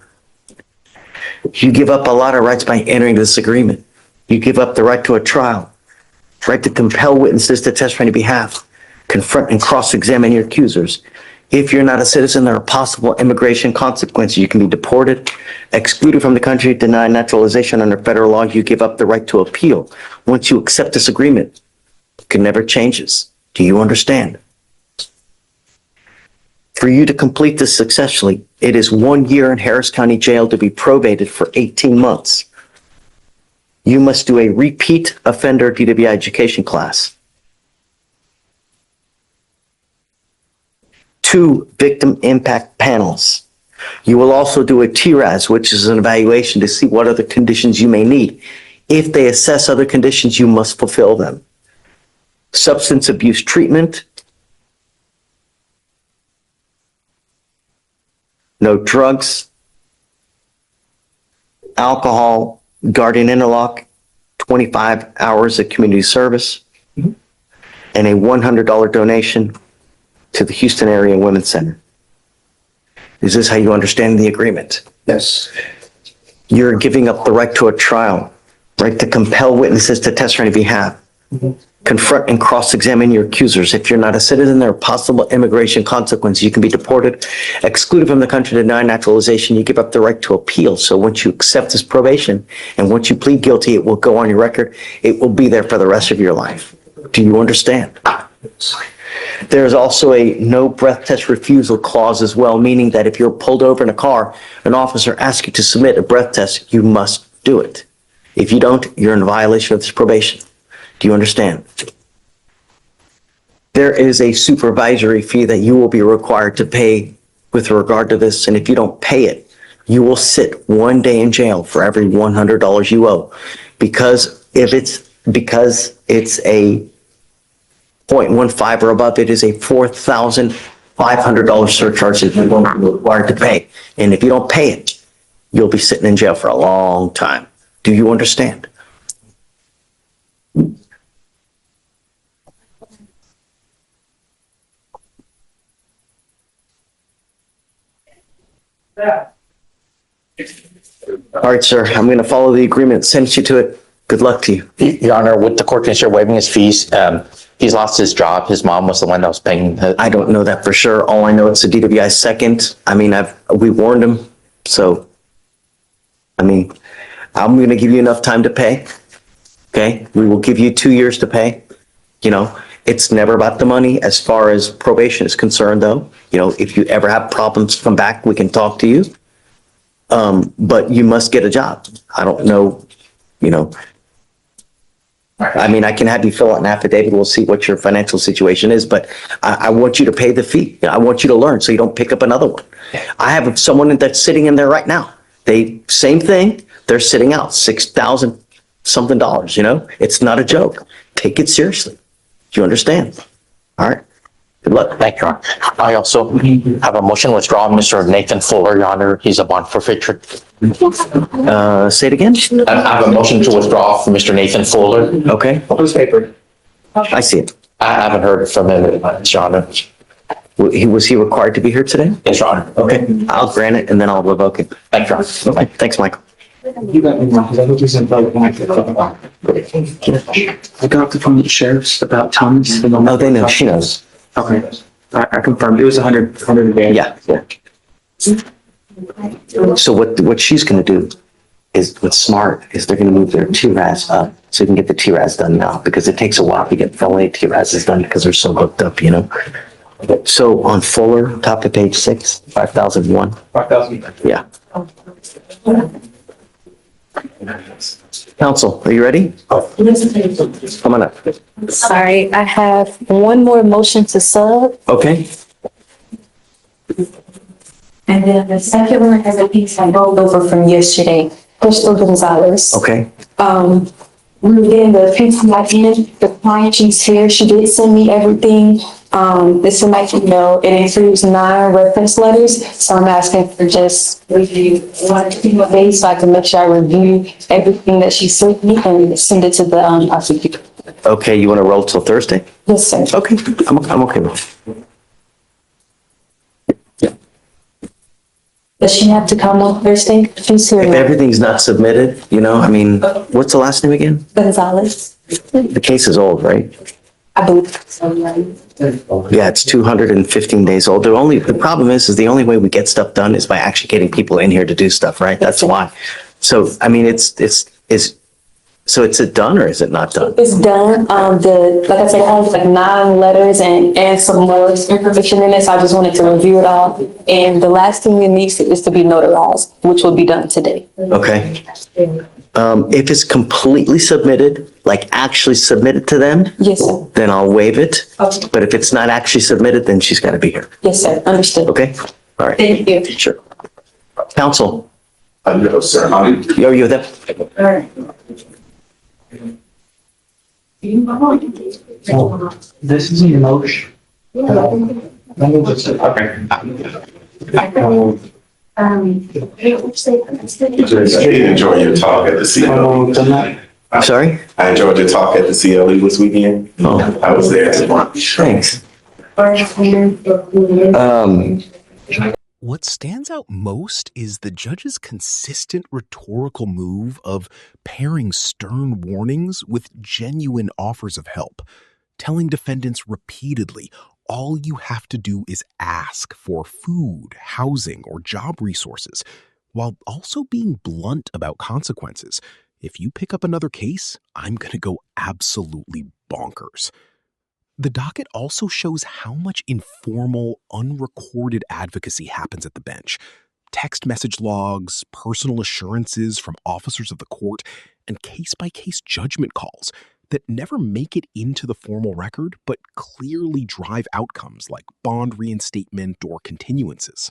You give up a lot of rights by entering this agreement. You give up the right to a trial, right to compel witnesses to testify on your behalf, confront and cross-examine your accusers. If you're not a citizen, there are possible immigration consequences. You can be deported, excluded from the country, denied naturalization under federal law. You give up the right to appeal. Once you accept this agreement, it can never changes. Do you understand? For you to complete this successfully, it is 1 year in Harris County Jail to be probated for 18 months. You must do a repeat offender DWI education class. 2 victim impact panels. You will also do a TRAS, which is an evaluation to see what other conditions you may need. If they assess other conditions, you must fulfill them. Substance abuse treatment. No drugs, alcohol, guardian interlock, 25 hours of community service, and a $100 donation to the Houston Area Women's Center. Is this how you understand the agreement? Yes. You're giving up the right to a trial, right to compel witnesses to testify on your behalf, confront and cross-examine your accusers. If you're not a citizen, there are possible immigration consequences. You can be deported, excluded from the country, denied naturalization. You give up the right to appeal. So once you accept this probation and once you plead guilty, it will go on your record. It will be there for the rest of your life. Do you understand? There is also a no breath test refusal clause as well, meaning that if you're pulled over in a car, an officer asks you to submit a breath test, you must do it. If you don't, you're in violation of this probation. Do you understand? There is a supervisory fee that you will be required to pay with regard to this, and if you don't pay it, you will sit 1 day in jail for every $100 you owe. Because it's a 0.15 or above, it is a $4,500 surcharge that you won't be required to pay. And if you don't pay it, you'll be sitting in jail for a long time. Do you understand? All right, sir, I'm going to follow the agreement, send you to it. Good luck to you. Your Honor, with the court commissioner waiving his fees, he's lost his job. His mom was the one that was paying. I don't know that for sure. All I know it's a DWI second. I mean, we warned him. So, I mean, I'm going to give you enough time to pay. Okay. We will give you 2 years to pay. You know, it's never about the money as far as probation is concerned, though. You know, if you ever have problems, come back, we can talk to you. But you must get a job. I don't know, you know. I mean, I can have you fill out an affidavit. We'll see what your financial situation is, but I want you to pay the fee. I want you to learn so you don't pick up another one. I have someone that's sitting in there right now. Same thing. They're sitting out $6,000 something dollars, you know? It's not a joke. Take it seriously. Do you understand? All right. Good luck. Thank you, Your Honor. I also have a motion to withdraw Mr. Nathan Fuller, Your Honor. He's a bond forfeiture. Say it again. I have a motion to withdraw from Mr. Nathan Fuller. Okay. Whose paper? I see it. I haven't heard from him, Your Honor. Was he required to be here today? Yes, Your Honor. Okay. I'll grant it and then I'll revoke it. Thank you, Your Honor. Okay. Thanks, Michael. You let me know, because I know he's involved. I got from the sheriffs about Thomas. Oh, they know. She knows. Okay. I confirmed. It was 100 a day. Yeah. So what she's going to do is, what's smart is they're going to move their TRAS up so you can get the TRAS done now, because it takes a while to get felony TRAS done because they're so hooked up, you know. So on Fuller, top of page 6, 5001. 5,000. Yeah. Counsel, are you ready? Come on up. Sorry, I have one more motion to sub. Okay. And then the second one has a piece I rolled over from yesterday, Crystal Gonzalez. Okay. we were getting the PCI in, the client, she's here, she did send me everything. This is my email, it includes 9 reference letters, so I'm asking for just review 1 to 2 days so I can make sure I review everything that she sent me and send it to the prosecutor. Okay, you want to roll till Thursday? Yes, sir. Okay, I'm okay with it. Does she have to come on Thursday? She's here. If everything's not submitted, you know, I mean, what's the last name again? Gonzalez. The case is old, right? I believe so. Yeah, it's 215 days old. The problem is the only way we get stuff done is by actually getting people in here to do stuff, right? That's why. So, I mean, so it's done or is it not done? It's done. Like I said, I have like 9 letters and some more information in it, so I just wanted to review it all. And the last thing it needs is to be notarized, which will be done today. Okay. If it's completely submitted, like actually submitted to them, yes, sir. Then I'll waive it. Okay. But if it's not actually submitted, then she's got to be here. Yes, sir. Understood. Okay. All right. Thank you. Sure. Counsel. No, sir. Are you there? All right. This is an motion. I did enjoy your talk at the CLE. Sorry? I enjoyed your talk at the CLE this weekend. I was there. Thanks. What stands out most is the judge's consistent rhetorical move of pairing stern warnings with genuine offers of help, telling defendants repeatedly, all you have to do is ask for food, housing, or job resources, while also being blunt about consequences. If you pick up another case, I'm going to go absolutely bonkers. The docket also shows how much informal, unrecorded advocacy happens at the bench. Text message logs, personal assurances from officers of the court, and case-by-case judgment calls that never make it into the formal record, but clearly drive outcomes like bond reinstatement or continuances.